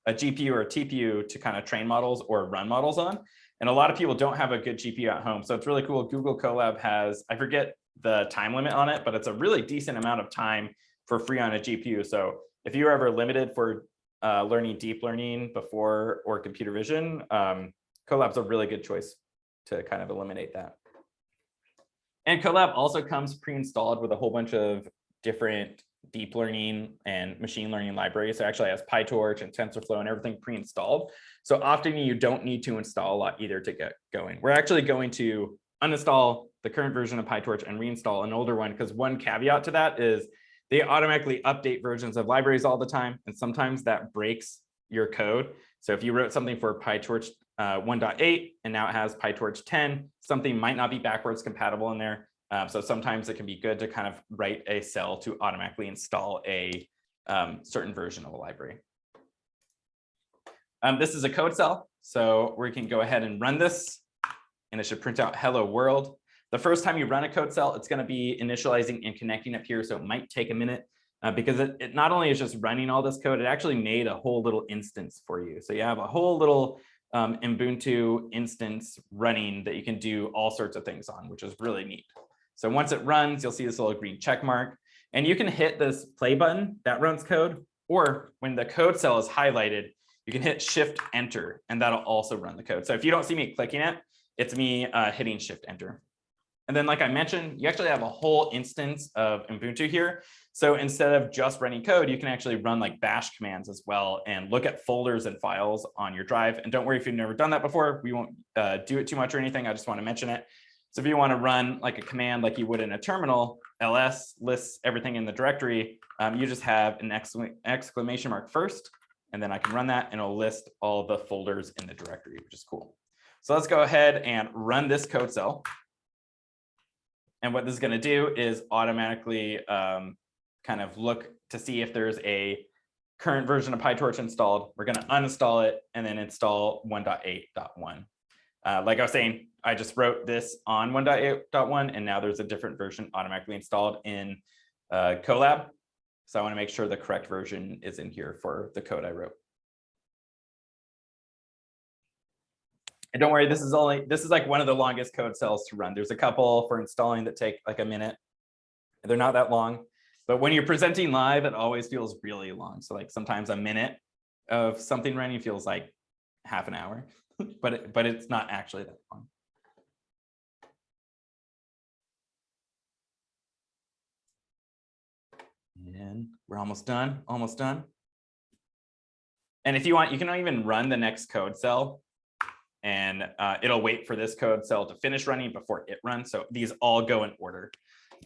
GPU or a TPU to kind of train models or run models on. And a lot of people don't have a good GPU at home. So it's really cool. Google Colab has, I forget the time limit on it, but it's a really decent amount of time for free on a GPU. So if you're ever limited for learning deep learning before or computer vision, Colab's a really good choice to kind of eliminate that. And Colab also comes pre-installed with a whole bunch of different deep learning and machine learning libraries. So it actually has PyTorch and TensorFlow and everything pre-installed. So often you don't need to install a lot either to get going. We're actually going to uninstall the current version of PyTorch and reinstall an older one, because one caveat to that is they automatically update versions of libraries all the time. And sometimes that breaks your code. So if you wrote something for PyTorch 1.8 and now it has PyTorch 10, something might not be backwards compatible in there. So sometimes it can be good to kind of write a cell to automatically install a certain version of a library. This is a code cell, so we can go ahead and run this, and it should print out hello world. The first time you run a code cell, it's going to be initializing and connecting up here, so it might take a minute because it not only is just running all this code, it actually made a whole little instance for you. So you have a whole little Ubuntu instance running that you can do all sorts of things on, which is really neat. So once it runs, you'll see this little green check mark, and you can hit this play button that runs code, or when the code cell is highlighted, you can hit Shift Enter, and that'll also run the code. So if you don't see me clicking it, it's me hitting Shift Enter. And then, like I mentioned, you actually have a whole instance of Ubuntu here. So instead of just running code, you can actually run like bash commands as well and look at folders and files on your drive. And don't worry if you've never done that before, we won't do it too much or anything. I just want to mention it. So if you want to run like a command like you would in a terminal, ls lists everything in the directory, you just have an exclamation mark first, and then I can run that and it'll list all the folders in the directory, which is cool. So let's go ahead and run this code cell. And what this is going to do is automatically kind of look to see if there's a current version of PyTorch installed. We're going to uninstall it and then install 1.8.1. Like I was saying, I just wrote this on 1.8.1, and now there's a different version automatically installed in Colab. So I want to make sure the correct version is in here for the code I wrote. And don't worry, this is like one of the longest code cells to run. There's a couple for installing that take like a minute. They're not that long, but when you're presenting live, it always feels really long. So like sometimes a minute of something running feels like half an hour, but it's not actually that long. And we're almost done, almost done. And if you want, you can even run the next code cell, and it'll wait for this code cell to finish running before it runs. So these all go in order.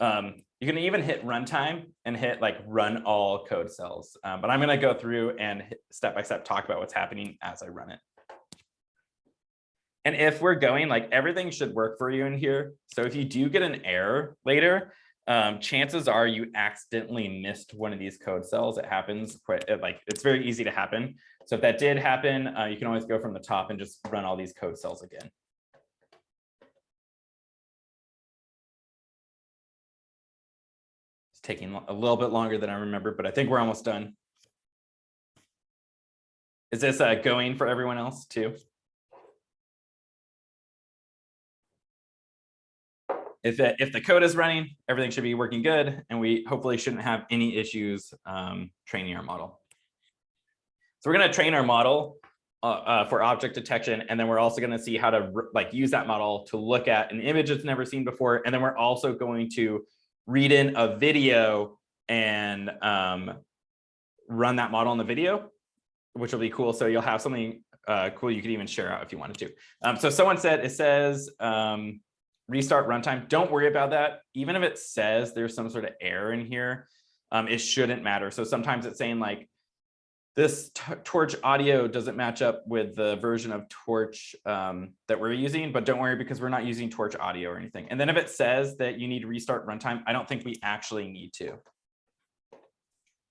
You can even hit runtime and hit like run all code cells. But I'm going to go through and step by step talk about what's happening as I run it. And if we're going, like everything should work for you in here. So if you do get an error later, chances are you accidentally missed one of these code cells. It happens quite like it's very easy to happen. So if that did happen, you can always go from the top and just run all these code cells again. It's taking a little bit longer than I remember, but I think we're almost done. Is this going for everyone else too? If the code is running, everything should be working good, and we hopefully shouldn't have any issues training our model. So we're going to train our model for object detection, and then we're also going to see how to like use that model to look at an image it's never seen before, and then we're also going to read in a video and run that model in the video, which will be cool. So you'll have something cool you could even share out if you wanted to. So someone said, it says restart runtime. Don't worry about that. Even if it says there's some sort of error in here, it shouldn't matter. So sometimes it's saying like this Torch audio doesn't match up with the version of Torch that we're using, but don't worry because we're not using Torch audio or anything. And then if it says that you need to restart runtime, I don't think we actually need to.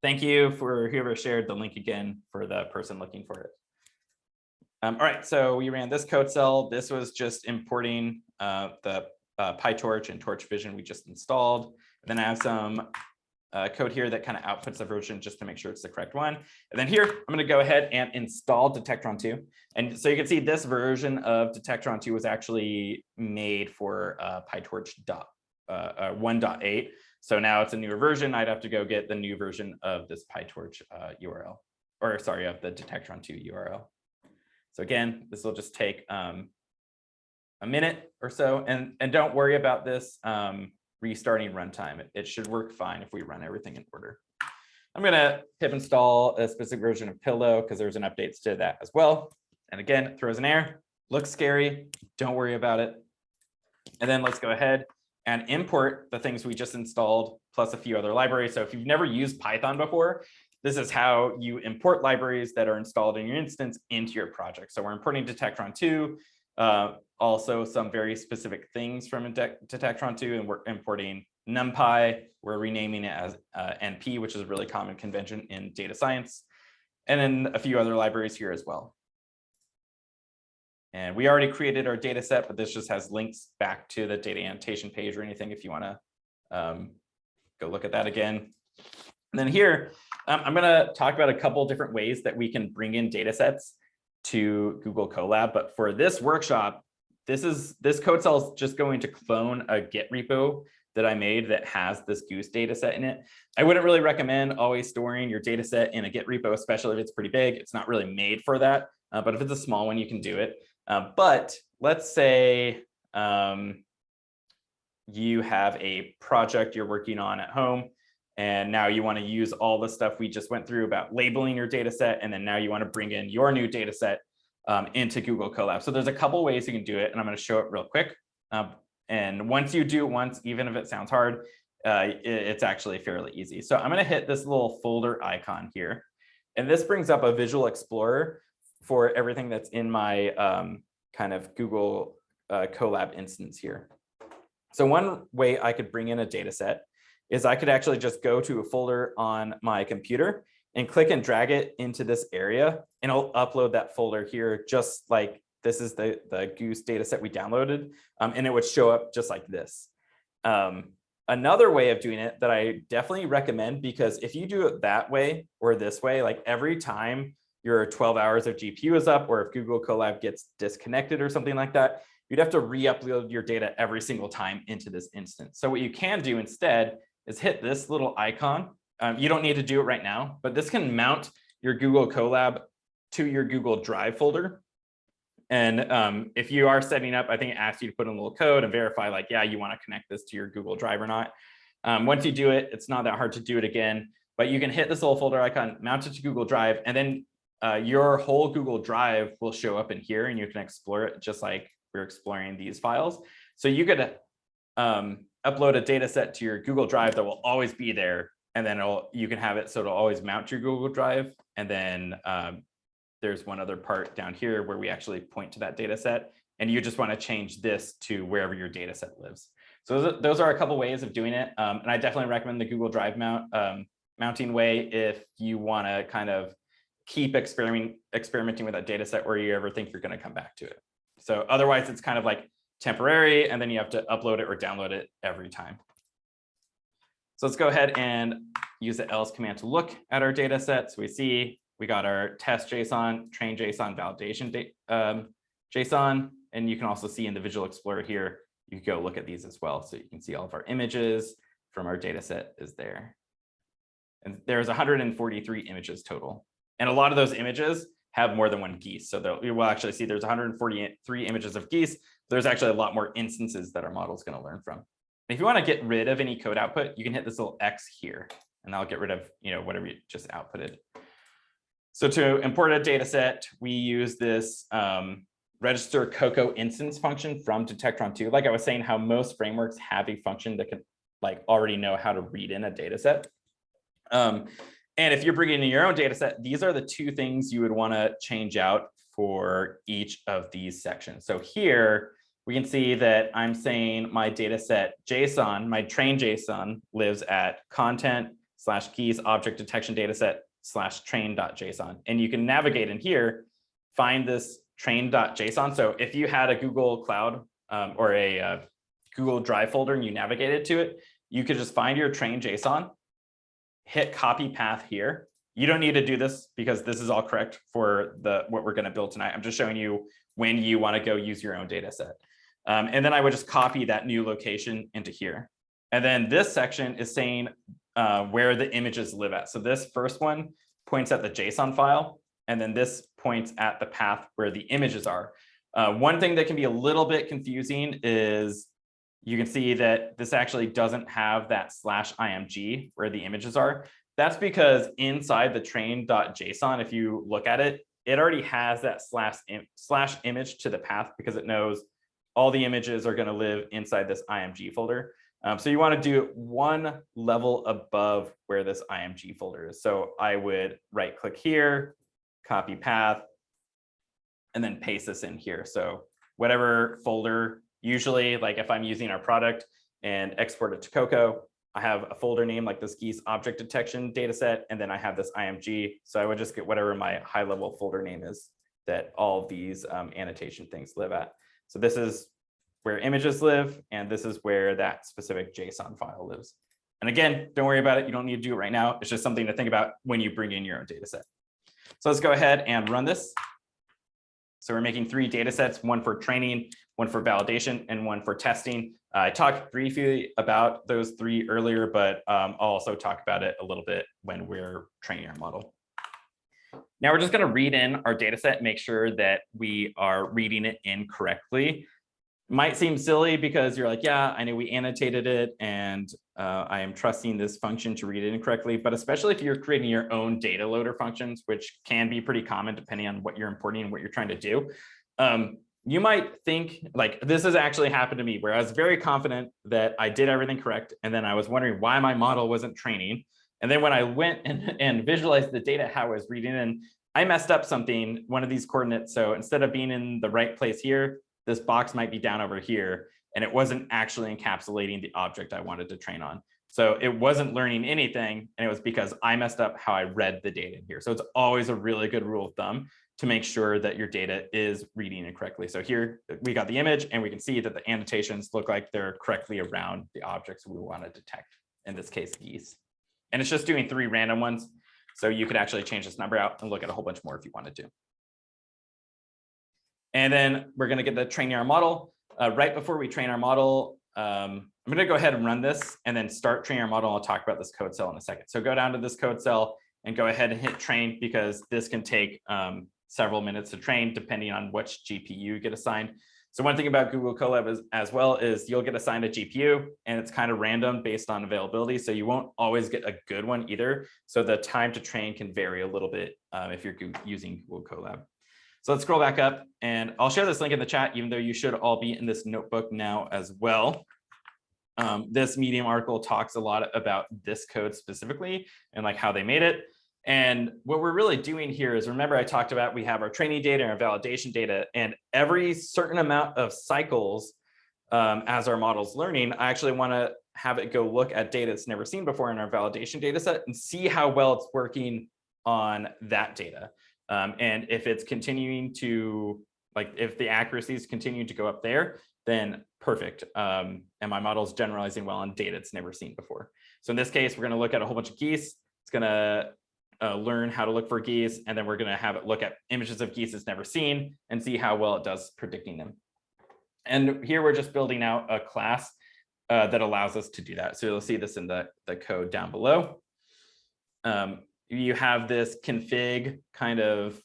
Thank you for whoever shared the link again for the person looking for it. All right, so we ran this code cell. This was just importing the PyTorch and Torch Vision we just installed. And then I have some code here that kind of outputs the version just to make sure it's the correct one. And then here, I'm going to go ahead and install Detectron 2. And so you can see this version of Detectron 2 was actually made for PyTorch 1.8. So now it's a newer version. I'd have to go get the new version of this PyTorch URL, or sorry, of the Detectron 2 URL. So again, this will just take a minute or so, and don't worry about this restarting runtime. It should work fine if we run everything in order. I'm going to pip install a specific version of Pillow because there's an updates to that as well. And again, it throws an error, looks scary, don't worry about it. And then let's go ahead and import the things we just installed plus a few other libraries. So if you've never used Python before, this is how you import libraries that are installed in your instance into your project. So we're importing Detectron 2, also some very specific things from Detectron 2, and we're importing NumPy. We're renaming it as NP, which is a really common convention in data science, and then a few other libraries here as well. And we already created our data set, but this just has links back to the data annotation page or anything if you want to go look at that again. And then here, I'm going to talk about a couple different ways that we can bring in data sets to Google Colab. But for this workshop, this code cell is just going to clone a Git repo that I made that has this Goose data set in it. I wouldn't really recommend always storing your data set in a Git repo, especially if it's pretty big. It's not really made for that. But if it's a small one, you can do it. But let's say you have a project you're working on at home, and now you want to use all the stuff we just went through about labeling your data set, and then now you want to bring in your new data set into Google Colab. So there's a couple ways you can do it, and I'm going to show it real quick. And once you do it once, even if it sounds hard, it's actually fairly easy. So I'm going to hit this little folder icon here, and this brings up a visual explorer for everything that's in my kind of Google Colab instance here. So one way I could bring in a data set is I could actually just go to a folder on my computer and click and drag it into this area, and I'll upload that folder here, just like this is the Goose data set we downloaded, and it would show up just like this. Another way of doing it that I definitely recommend, because if you do it that way or this way, like every time your 12 hours of GPU is up, or if Google Colab gets disconnected or something like that, you'd have to re-upload your data every single time into this instance. So what you can do instead is hit this little icon. You don't need to do it right now, but this can mount your Google Colab to your Google Drive folder. And if you are setting up, I think it asks you to put in a little code and verify like, yeah, you want to connect this to your Google Drive or not. Once you do it, it's not that hard to do it again, but you can hit this little folder icon, mount it to Google Drive, and then your whole Google Drive will show up in here, and you can explore it just like we're exploring these files. So you could upload a data set to your Google Drive that will always be there, and then you can have it so it'll always mount to your Google Drive. And then there's one other part down here where we actually point to that data set, and you just want to change this to wherever your data set lives. So those are a couple ways of doing it. And I definitely recommend the Google Drive mounting way if you want to kind of keep experimenting with that data set where you ever think you're going to come back to it. So otherwise, it's kind of like temporary, and then you have to upload it or download it every time. So let's go ahead and use the else command to look at our data set. So we see we got our test JSON, train JSON, validation JSON, and you can also see in the Visual Explorer here, you can go look at these as well. So you can see all of our images from our data set is there. And there's 143 images total. And a lot of those images have more than one geese. So you will actually see there's 143 images of geese. There's actually a lot more instances that our model is going to learn from. And if you want to get rid of any code output, you can hit this little X here, and that'll get rid of whatever you just outputted. So to import a data set, we use this register Cocoa instance function from Detectron2. Like I was saying, how most frameworks have a function that can like already know how to read in a data set. And if you're bringing in your own data set, these are the two things you would want to change out for each of these sections. So here we can see that I'm saying my data set JSON, my train JSON lives at content/keys object detection dataset /train.json. And you can navigate in here, find this train.json. So if you had a Google Cloud or a Google Drive folder and you navigated to it, you could just find your train JSON, hit copy path here. You don't need to do this because this is all correct for what we're going to build tonight. I'm just showing you when you want to go use your own data set. And then I would just copy that new location into here. And then this section is saying where the images live at. So this first one points at the JSON file, and then this points at the path where the images are. One thing that can be a little bit confusing is you can see that this actually doesn't have that /img where the images are. That's because inside the train.json, if you look at it, it already has that /image to the path because it knows all the images are going to live inside this img folder. So you want to do it one level above where this img folder is. So I would right click here, copy path, and then paste this in here. So whatever folder, usually like if I'm using our product and export it to Cocoa, I have a folder name like this geese object detection dataset, and then I have this img. So I would just get whatever my high level folder name is that all of these annotation things live at. So this is where images live, and this is where that specific JSON file lives. And again, don't worry about it. You don't need to do it right now. It's just something to think about when you bring in your own data set. So let's go ahead and run this. So we're making 3 data sets, one for training, one for validation, and one for testing. I talked briefly about those 3 earlier, but I'll also talk about it a little bit when we're training our model. Now we're just going to read in our data set, make sure that we are reading it in correctly. Might seem silly because you're like, yeah, I know we annotated it and I am trusting this function to read it incorrectly, but especially if you're creating your own data loader functions, which can be pretty common depending on what you're importing and what you're trying to do. You might think like this has actually happened to me where I was very confident that I did everything correct. And then I was wondering why my model wasn't training. And then when I went and visualized the data, how I was reading in, I messed up something, one of these coordinates. So instead of being in the right place here, this box might be down over here, and it wasn't actually encapsulating the object I wanted to train on. So it wasn't learning anything, and it was because I messed up how I read the data in here. So it's always a really good rule of thumb to make sure that your data is reading it correctly. So here we got the image, and we can see that the annotations look like they're correctly around the objects we want to detect, in this case, geese. And it's just doing 3 random ones. So you could actually change this number out and look at a whole bunch more if you wanted to. And then we're going to get the training our model. Right before we train our model, I'm going to go ahead and run this and then start training our model. I'll talk about this code cell in a second. So go down to this code cell and go ahead and hit train, because this can take several minutes to train depending on which GPU you get assigned. So one thing about Google Colab as well is you'll get assigned a GPU, and it's kind of random based on availability. So you won't always get a good one either. So the time to train can vary a little bit if you're using Google Colab. So let's scroll back up, and I'll share this link in the chat, even though you should all be in this notebook now as well. This Medium article talks a lot about this code specifically and like how they made it. And what we're really doing here is, remember I talked about we have our training data and our validation data, and every certain amount of cycles as our model's learning, I actually want to have it go look at data it's never seen before in our validation data set and see how well it's working on that data. And if it's continuing to, like, if the accuracy is continuing to go up there, then perfect. And my model is generalizing well on data it's never seen before. So in this case, we're going to look at a whole bunch of geese. It's going to learn how to look for geese, and then we're going to have it look at images of geese it's never seen and see how well it does predicting them. And here we're just building out a class that allows us to do that. So you'll see this in the code down below. You have this config kind of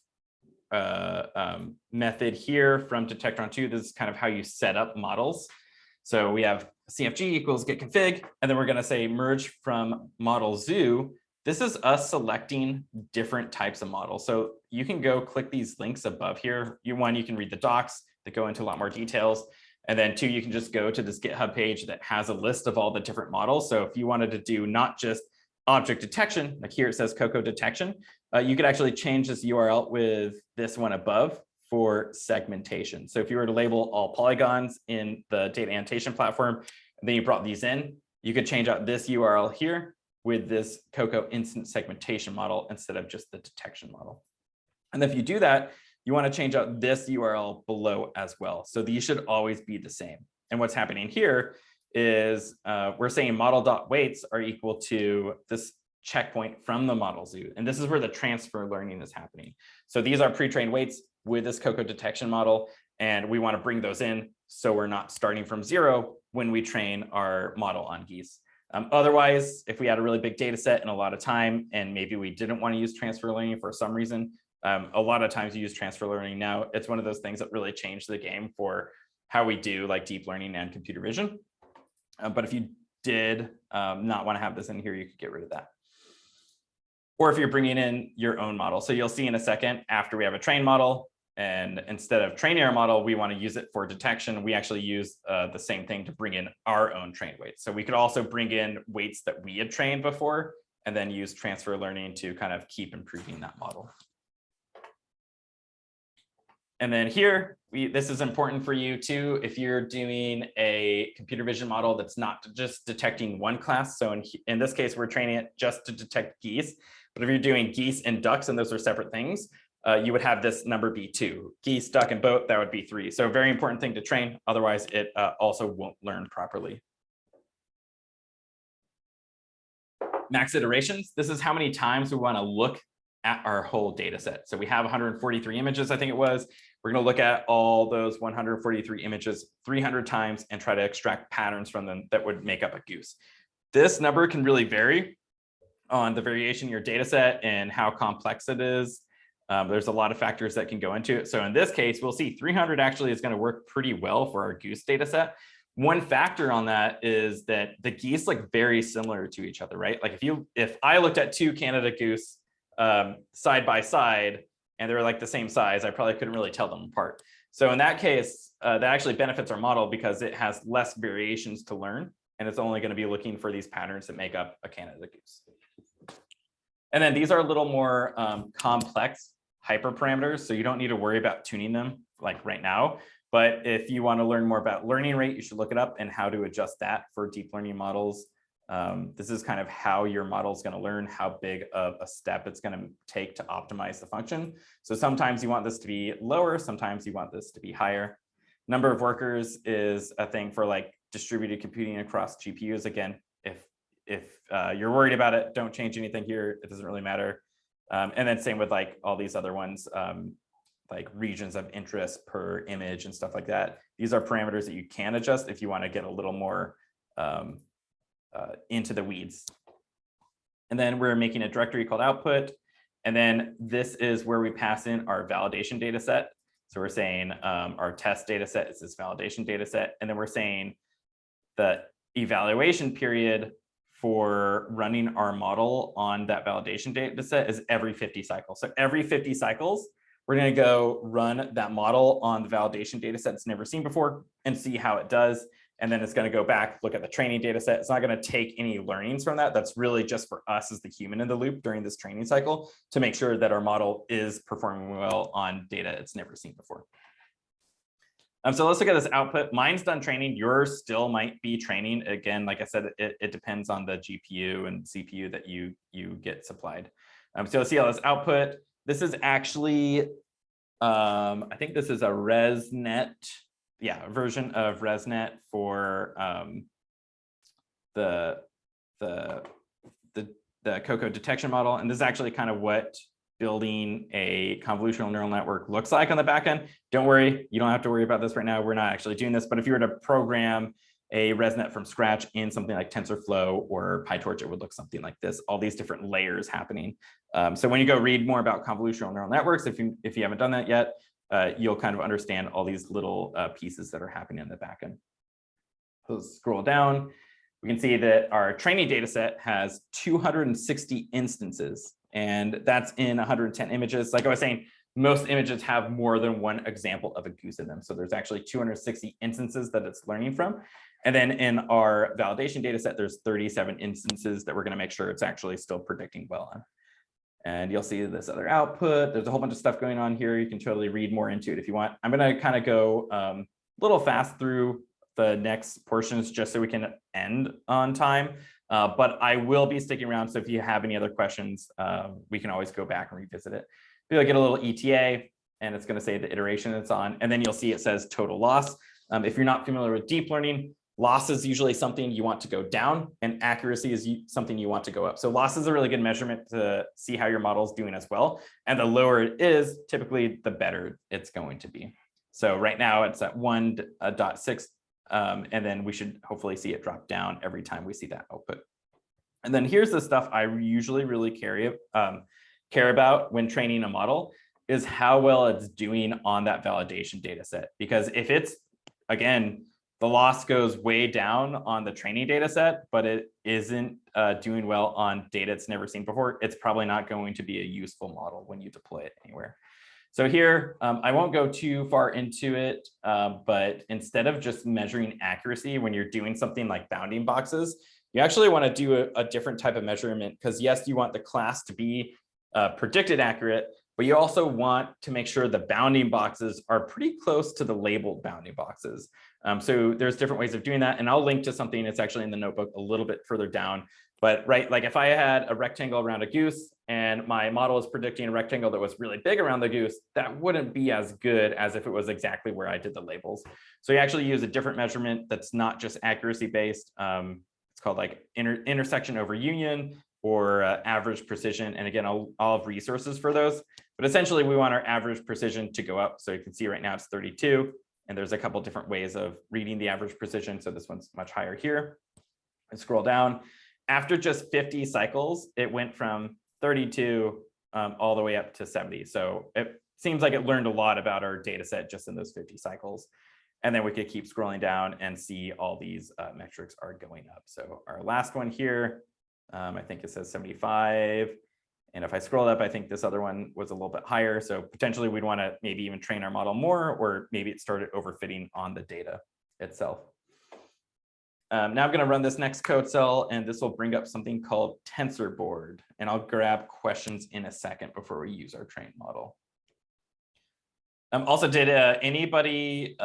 method here from Detectron2. This is kind of how you set up models. So we have CFG equals get config, and then we're going to say merge from model zoo. This is us selecting different types of models. So you can go click these links above here. You can read the docs that go into a lot more details. And then 2, you can just go to this GitHub page that has a list of all the different models. So if you wanted to do not just object detection, like here it says Cocoa detection, you could actually change this URL with this one above for segmentation. So if you were to label all polygons in the data annotation platform, and then you brought these in, you could change out this URL here with this Cocoa instant segmentation model instead of just the detection model. And if you do that, you want to change out this URL below as well. So these should always be the same. And what's happening here is we're saying model.weights are equal to this checkpoint from the model zoo. And this is where the transfer learning is happening. So these are pre-trained weights with this Cocoa detection model, and we want to bring those in so we're not starting from 0 when we train our model on geese. Otherwise, if we had a really big data set and a lot of time, and maybe we didn't want to use transfer learning for some reason, a lot of times you use transfer learning now. It's one of those things that really changed the game for how we do like deep learning and computer vision. But if you did not want to have this in here, you could get rid of that. Or if you're bringing in your own model. So you'll see in a second, after we have a trained model, and instead of training our model, we want to use it for detection. We actually use the same thing to bring in our own trained weights. So we could also bring in weights that we had trained before, and then use transfer learning to kind of keep improving that model. And then here, this is important for you too, if you're doing a computer vision model that's not just detecting one class. So in this case, we're training it just to detect geese. But if you're doing geese and ducks, and those are separate things, you would have this number be 2. Geese, duck, and boat, that would be 3. So a very important thing to train. Otherwise, it also won't learn properly. Max iterations. This is how many times we want to look at our whole data set. So we have 143 images, I think it was. We're going to look at all those 143 images 300 times and try to extract patterns from them that would make up a goose. This number can really vary on the variation in your data set and how complex it is. There's a lot of factors that can go into it. So in this case, we'll see 300 actually is going to work pretty well for our goose data set. One factor on that is that the geese look very similar to each other, right? Like if I looked at 2 Canada goose side by side and they were like the same size, I probably couldn't really tell them apart. So in that case, that actually benefits our model because it has less variations to learn, and it's only going to be looking for these patterns that make up a Canada goose. And then these are a little more complex hyperparameters, so you don't need to worry about tuning them like right now. But if you want to learn more about learning rate, you should look it up and how to adjust that for deep learning models. This is kind of how your model is going to learn, how big of a step it's going to take to optimize the function. So sometimes you want this to be lower, sometimes you want this to be higher. Number of workers is a thing for like distributed computing across GPUs. Again, if you're worried about it, don't change anything here. It doesn't really matter. And then same with like all these other ones, like regions of interest per image and stuff like that. These are parameters that you can adjust if you want to get a little more into the weeds. And then we're making a directory called output. And then this is where we pass in our validation data set. So we're saying our test data set is this validation data set. And then we're saying the evaluation period for running our model on that validation data set is every 50 cycles. So every 50 cycles, we're going to go run that model on the validation data set it's never seen before and see how it does. And then it's going to go back, look at the training data set. It's not going to take any learnings from that. That's really just for us as the human in the loop during this training cycle to make sure that our model is performing well on data it's never seen before. So let's look at this output. Mine's done training. Yours still might be training. Again, like I said, it depends on the GPU and CPU that you get supplied. So let's see how this output. This is actually, I think this is a ResNet, a version of ResNet for the COCO detection model. And this is actually kind of what building a convolutional neural network looks like on the back end. Don't worry, you don't have to worry about this right now. We're not actually doing this, but if you were to program a ResNet from scratch in something like TensorFlow or PyTorch, it would look something like this, all these different layers happening. So when you go read more about convolutional neural networks, if you haven't done that yet, you'll kind of understand all these little pieces that are happening in the back end. So let's scroll down. We can see that our training data set has 260 instances, and that's in 110 images. Like I was saying, most images have more than one example of a goose in them. So there's actually 260 instances that it's learning from. And then in our validation data set, there's 37 instances that we're going to make sure it's actually still predicting well on. And you'll see this other output. There's a whole bunch of stuff going on here. You can totally read more into it if you want. I'm going to kind of go a little fast through the next portions just so we can end on time. But I will be sticking around. So if you have any other questions, we can always go back and revisit it. You'll get a little ETA, and it's going to say the iteration it's on. And then you'll see it says total loss. If you're not familiar with deep learning, loss is usually something you want to go down, and accuracy is something you want to go up. So loss is a really good measurement to see how your model is doing as well. And the lower it is, typically the better it's going to be. So right now it's at 1.6. And then we should hopefully see it drop down every time we see that output. And then here's the stuff I usually really care about when training a model is how well it's doing on that validation data set. Because if it's, again, the loss goes way down on the training data set, but it isn't doing well on data it's never seen before, it's probably not going to be a useful model when you deploy it anywhere. So here, I won't go too far into it, but instead of just measuring accuracy when you're doing something like bounding boxes, you actually want to do a different type of measurement because yes, you want the class to be predicted accurate, but you also want to make sure the bounding boxes are pretty close to the labeled bounding boxes. So there's different ways of doing that. And I'll link to something that's actually in the notebook a little bit further down. But right, like if I had a rectangle around a goose and my model is predicting a rectangle that was really big around the goose, that wouldn't be as good as if it was exactly where I did the labels. So you actually use a different measurement that's not just accuracy based. It's called like intersection over union or average precision. And again, I'll have resources for those. But essentially, we want our average precision to go up. So you can see right now it's 32. And there's a couple different ways of reading the average precision. So this one's much higher here. And scroll down. After just 50 cycles, it went from 32 all the way up to 70. So it seems like it learned a lot about our data set just in those 50 cycles. And then we could keep scrolling down and see all these metrics are going up. So our last one here, I think it says 75. And if I scroll up, I think this other one was a little bit higher. So potentially we'd want to maybe even train our model more, or maybe it started overfitting on the data itself. Now I'm going to run this next code cell, and this will bring up something called TensorBoard. And I'll grab questions in a second before we use our trained model. Also, did anybody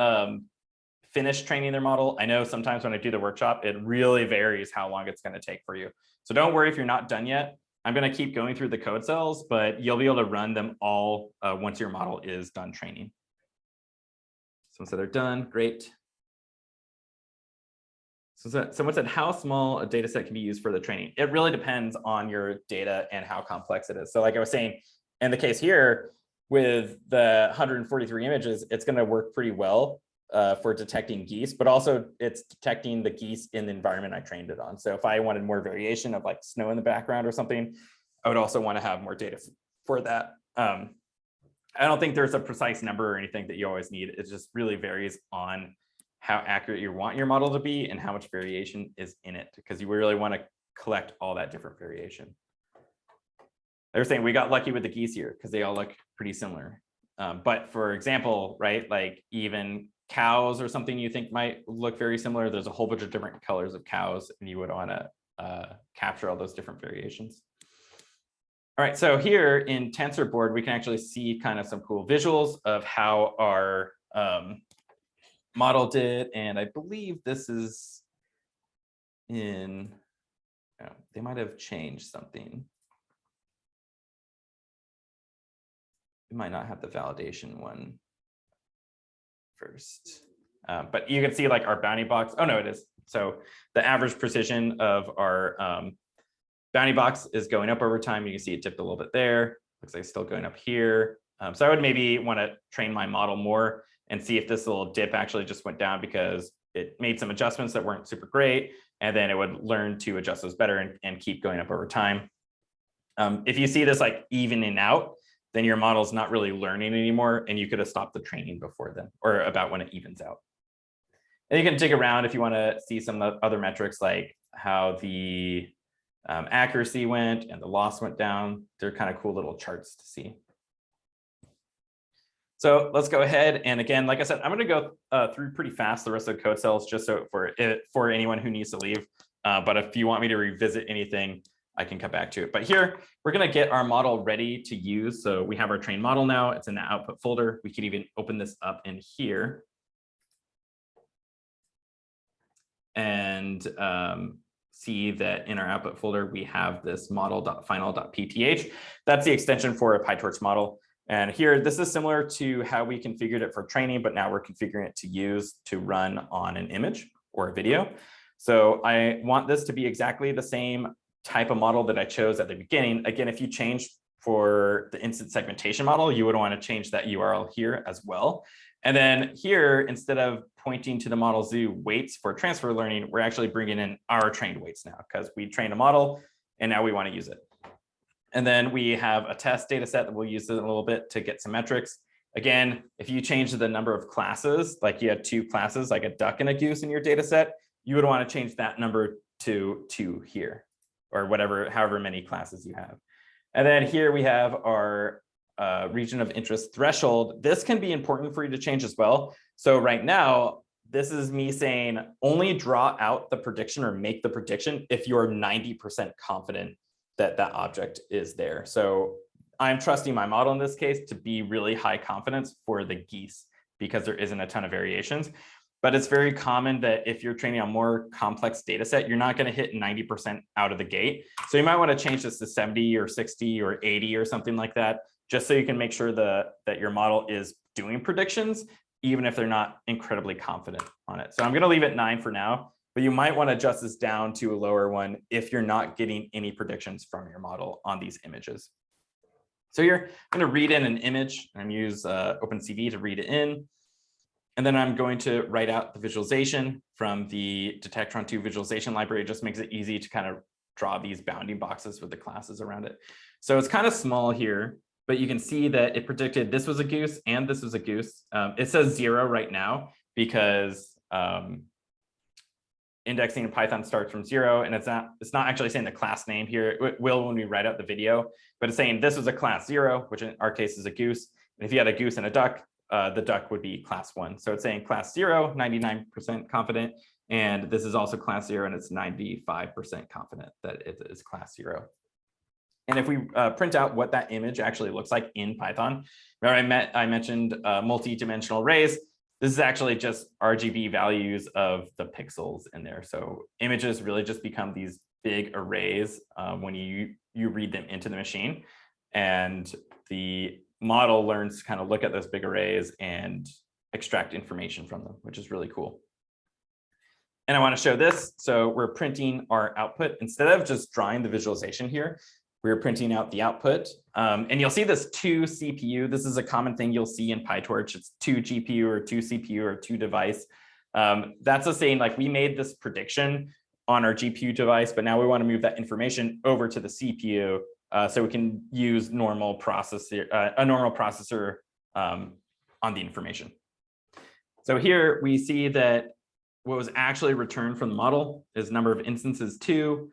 finish training their model? I know sometimes when I do the workshop, it really varies how long it's going to take for you. So don't worry if you're not done yet. I'm going to keep going through the code cells, but you'll be able to run them all once your model is done training. So they're done, great. So someone said, how small a data set can be used for the training? It really depends on your data and how complex it is. So like I was saying, in the case here, with the 143 images, it's going to work pretty well for detecting geese, but also it's detecting the geese in the environment I trained it on. So if I wanted more variation of like snow in the background or something, I would also want to have more data for that. I don't think there's a precise number or anything that you always need. It just really varies on how accurate you want your model to be and how much variation is in it, because you really want to collect all that different variation. They were saying we got lucky with the geese here because they all look pretty similar. But for example, right, like even cows or something you think might look very similar, there's a whole bunch of different colors of cows, and you would want to capture all those different variations. All right, so here in TensorBoard, we can actually see kind of some cool visuals of how our model did. And I believe this is in, they might have changed something. We might not have the validation one first, but you can see like our bounding box. Oh no, it is. So the average precision of our bounding box is going up over time. You can see it dipped a little bit there. Looks like it's still going up here. So I would maybe want to train my model more and see if this little dip actually just went down because it made some adjustments that weren't super great. And then it would learn to adjust those better and keep going up over time. If you see this like evening out, then your model's not really learning anymore, and you could have stopped the training before then, or about when it evens out. And you can dig around if you want to see some other metrics like how the accuracy went and the loss went down. They're kind of cool little charts to see. So let's go ahead. And again, like I said, I'm going to go through pretty fast the rest of the code cells just so for anyone who needs to leave. But if you want me to revisit anything, I can come back to it. But here, we're going to get our model ready to use. So we have our trained model now. It's in the output folder. We could even open this up in here. And see that in our output folder, we have this model.final.pth. That's the extension for a PyTorch model. And here, this is similar to how we configured it for training, but now we're configuring it to use to run on an image or a video. So I want this to be exactly the same type of model that I chose at the beginning. Again, if you change for the instant segmentation model, you would want to change that URL here as well. And then here, instead of pointing to the model zoo weights for transfer learning, we're actually bringing in our trained weights now because we trained a model and now we want to use it. And then we have a test data set that we'll use in a little bit to get some metrics. Again, if you change the number of classes, like you had 2 classes, like a duck and a goose in your data set, you would want to change that number to 2 here, or however many classes you have. And then here we have our region of interest threshold. This can be important for you to change as well. So right now, this is me saying only draw out the prediction or make the prediction if you're 90% confident that that object is there. So I'm trusting my model in this case to be really high confidence for the geese because there isn't a ton of variations. but it's very common that if you're training on more complex data set, you're not going to hit 90% out of the gate. So you might want to change this to 70 or 60 or 80 or something like that, just so you can make sure that your model is doing predictions, even if they're not incredibly confident on it. So I'm going to leave it 9 for now, but you might want to adjust this down to a lower one if you're not getting any predictions from your model on these images. So here, I'm going to read in an image and use OpenCV to read it in. And then I'm going to write out the visualization from the Detectron2 visualization library. It just makes it easy to kind of draw these bounding boxes with the classes around it. So it's kind of small here, but you can see that it predicted this was a goose and this was a goose. It says 0 right now because indexing in Python starts from 0, and it's not actually saying the class name here. It will when we write out the video, but it's saying this was a class 0, which in our case is a goose. And if you had a goose and a duck, the duck would be class 1. So it's saying class 0, 99% confident. And this is also class 0, and it's 95% confident that it is class 0. And if we print out what that image actually looks like in Python, remember I mentioned multi-dimensional arrays. This is actually just RGB values of the pixels in there. So images really just become these big arrays when you read them into the machine. And the model learns to kind of look at those big arrays and extract information from them, which is really cool. And I want to show this. So we're printing our output. Instead of just drawing the visualization here, we're printing out the output. And you'll see this 2 CPU. This is a common thing you'll see in PyTorch. It's 2 GPU or 2 CPU or 2 device. That's a saying like we made this prediction on our GPU device, but now we want to move that information over to the CPU so we can use a normal processor on the information. So here we see that what was actually returned from the model is number of instances 2,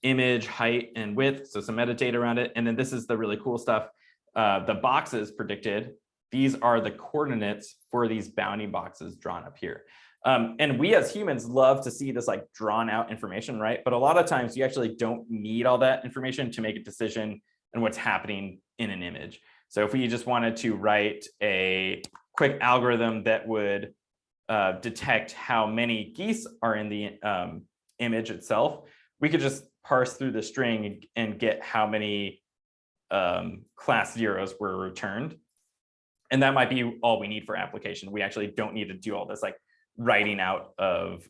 image, height, and width, so some metadata around it. And then this is the really cool stuff. The boxes predicted, these are the coordinates for these bounding boxes drawn up here. And we as humans love to see this like drawn out information, right? But a lot of times you actually don't need all that information to make a decision on what's happening in an image. So if we just wanted to write a quick algorithm that would detect how many geese are in the image itself, we could just parse through the string and get how many class 0s were returned. And that might be all we need for application. We actually don't need to do all this like writing out of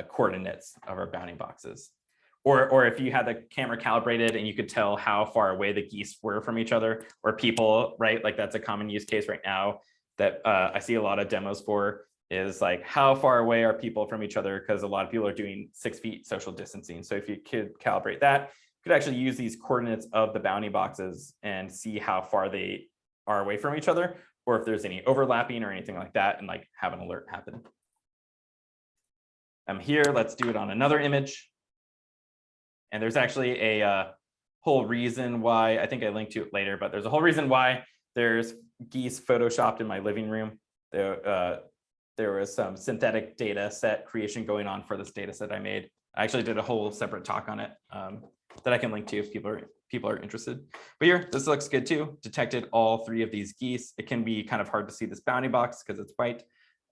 coordinates of our bounding boxes. Or if you had the camera calibrated and you could tell how far away the geese were from each other, or people, right? Like that's a common use case right now that I see a lot of demos for, is like how far away are people from each other, because a lot of people are doing 6 feet social distancing. So if you could calibrate that, you could actually use these coordinates of the bounding boxes and see how far they are away from each other, or if there's any overlapping or anything like that, and like have an alert happen. Here, let's do it on another image. And there's actually a whole reason why, I think I linked to it later, but there's a whole reason why there's geese photoshopped in my living room. There was some synthetic data set creation going on for this data set I made. I actually did a whole separate talk on it that I can link to if people are interested. But here, this looks good too. Detected all 3 of these geese. It can be kind of hard to see this bounding box because it's white,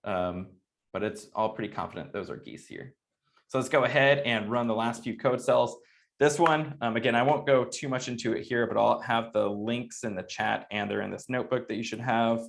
but it's all pretty confident those are geese here. So let's go ahead and run the last few code cells. This one, again, I won't go too much into it here, but I'll have the links in the chat and they're in this notebook that you should have.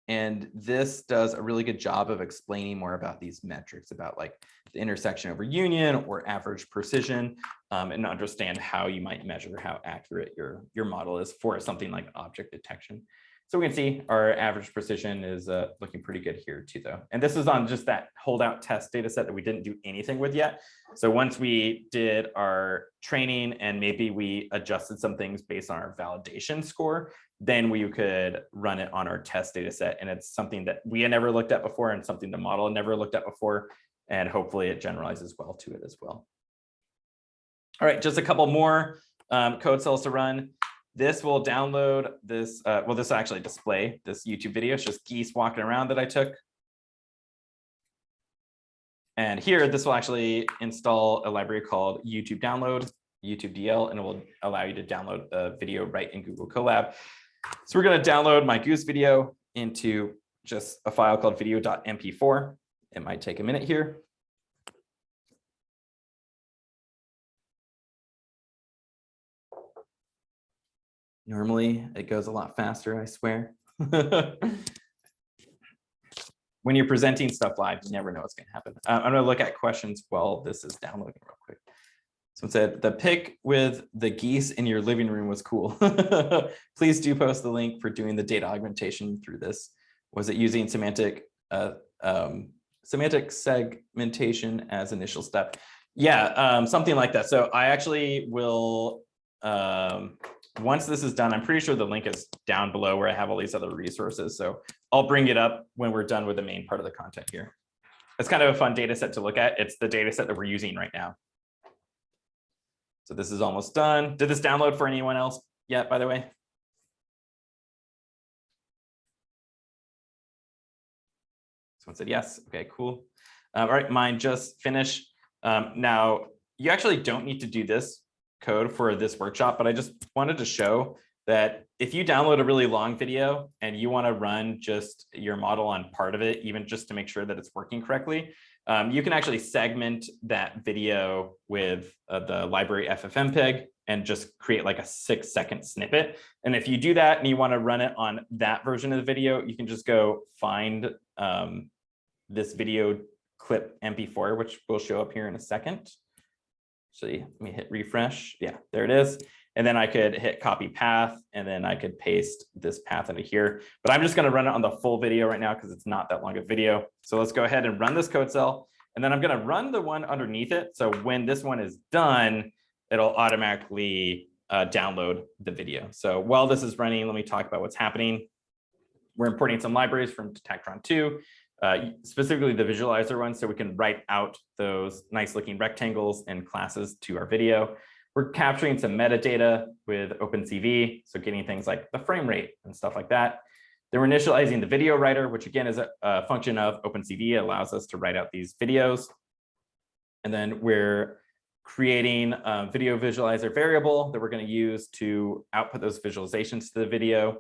And this does a really good job of explaining more about these metrics, about like the intersection over union or average precision, and understand how you might measure how accurate your model is for something like object detection. So we can see our average precision is looking pretty good here too, though. And this is on just that holdout test data set that we didn't do anything with yet. So once we did our training and maybe we adjusted some things based on our validation score, then we could run it on our test data set. And it's something that we had never looked at before and something the model had never looked at before. And hopefully it generalizes well to it as well. All right, just a couple more code cells to run. This will download this, well, this will actually display this YouTube video. It's just geese walking around that I took. And here, this will actually install a library called YouTube download. YouTube DL, and it will allow you to download a video right in Google Colab. So we're going to download my goose video into just a file called video.mp4. It might take a minute here. Normally it goes a lot faster, I swear. When you're presenting stuff live, you never know what's going to happen. I'm going to look at questions while this is downloading real quick. So it said, the pic with the geese in your living room was cool. Please do post the link for doing the data augmentation through this. Was it using semantic segmentation as initial step? Yeah, something like that. So I actually will, once this is done, I'm pretty sure the link is down below where I have all these other resources. So I'll bring it up when we're done with the main part of the content here. It's kind of a fun data set to look at. It's the data set that we're using right now. So this is almost done. Did this download for anyone else yet, by the way? Someone said yes. Okay, cool. All right, mine just finished. Now, you actually don't need to do this code for this workshop, but I just wanted to show that if you download a really long video and you want to run just your model on part of it, even just to make sure that it's working correctly, you can actually segment that video with the library FFmpeg and just create like a 6-second snippet. And if you do that and you want to run it on that version of the video, you can just go find this video clip MP4, which will show up here in a second. Actually, let me hit refresh. Yeah, there it is. And then I could hit copy path, and then I could paste this path into here. But I'm just going to run it on the full video right now because it's not that long a video. So let's go ahead and run this code cell. And then I'm going to run the one underneath it. So when this one is done, it'll automatically download the video. So while this is running, let me talk about what's happening. We're importing some libraries from Detectron 2. Specifically the visualizer one, so we can write out those nice looking rectangles and classes to our video. We're capturing some metadata with OpenCV, so getting things like the frame rate and stuff like that. Then we're initializing the video writer, which again is a function of OpenCV. It allows us to write out these videos. And then we're creating a video visualizer variable that we're going to use to output those visualizations to the video.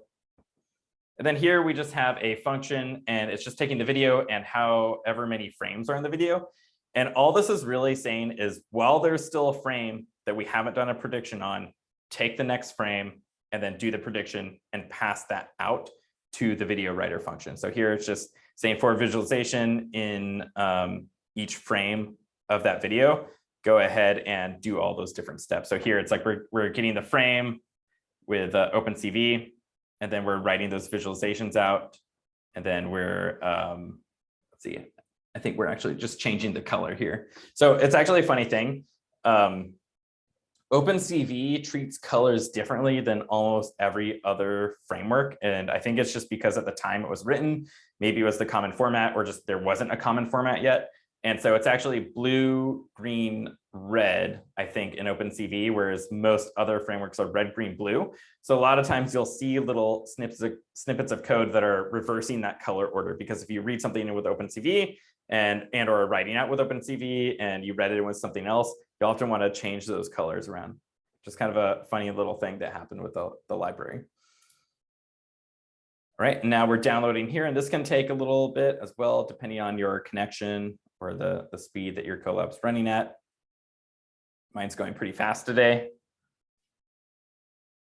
And then here we just have a function, and it's just taking the video and however many frames are in the video. And all this is really saying is, while there's still a frame that we haven't done a prediction on, take the next frame and then do the prediction and pass that out to the video writer function. So here it's just saying for visualization in each frame of that video, go ahead and do all those different steps. So here it's like we're getting the frame with OpenCV. And then we're writing those visualizations out. And then we're, let's see, I think we're actually just changing the color here. So it's actually a funny thing. OpenCV treats colors differently than almost every other framework. And I think it's just because at the time it was written, maybe it was the common format, or just there wasn't a common format yet. And so it's actually blue, green, red, I think, in OpenCV, whereas most other frameworks are red, green, blue. So a lot of times you'll see little snippets of code that are reversing that color order, because if you read something with OpenCV and or writing out with OpenCV and you read it with something else, you often want to change those colors around. Just kind of a funny little thing that happened with the library. All right, now we're downloading here, and this can take a little bit as well, depending on your connection or the speed that your Colab's running at. Mine's going pretty fast today.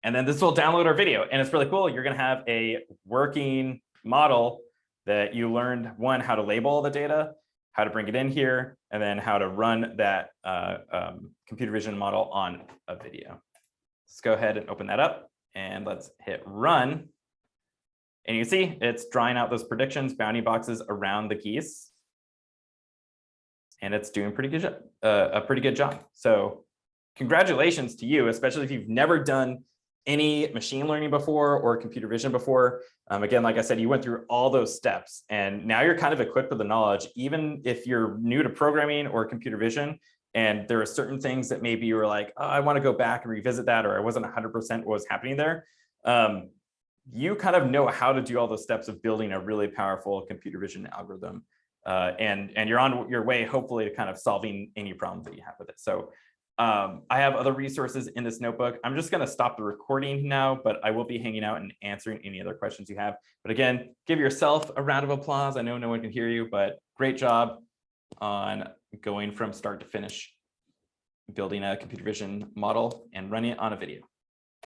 And then this will download our video, and it's really cool. You're going to have a working model that you learned, one, how to label all the data, how to bring it in here, and then how to run that computer vision model on a video. Let's go ahead and open that up, and let's hit run. And you see it's drawing out those predictions, bounding boxes around the geese. And it's doing a pretty good job. So congratulations to you, especially if you've never done any machine learning before or computer vision before. Again, like I said, you went through all those steps, and now you're kind of equipped with the knowledge. Even if you're new to programming or computer vision, and there are certain things that maybe you were like, oh, I want to go back and revisit that, or I wasn't 100% what was happening there. You kind of know how to do all those steps of building a really powerful computer vision algorithm. And you're on your way, hopefully, to kind of solving any problems that you have with it. So I have other resources in this notebook. I'm just going to stop the recording now, but I will be hanging out and answering any other questions you have. But again, give yourself a round of applause. I know no one can hear you, but great job on going from start to finish, building a computer vision model and running it on a video.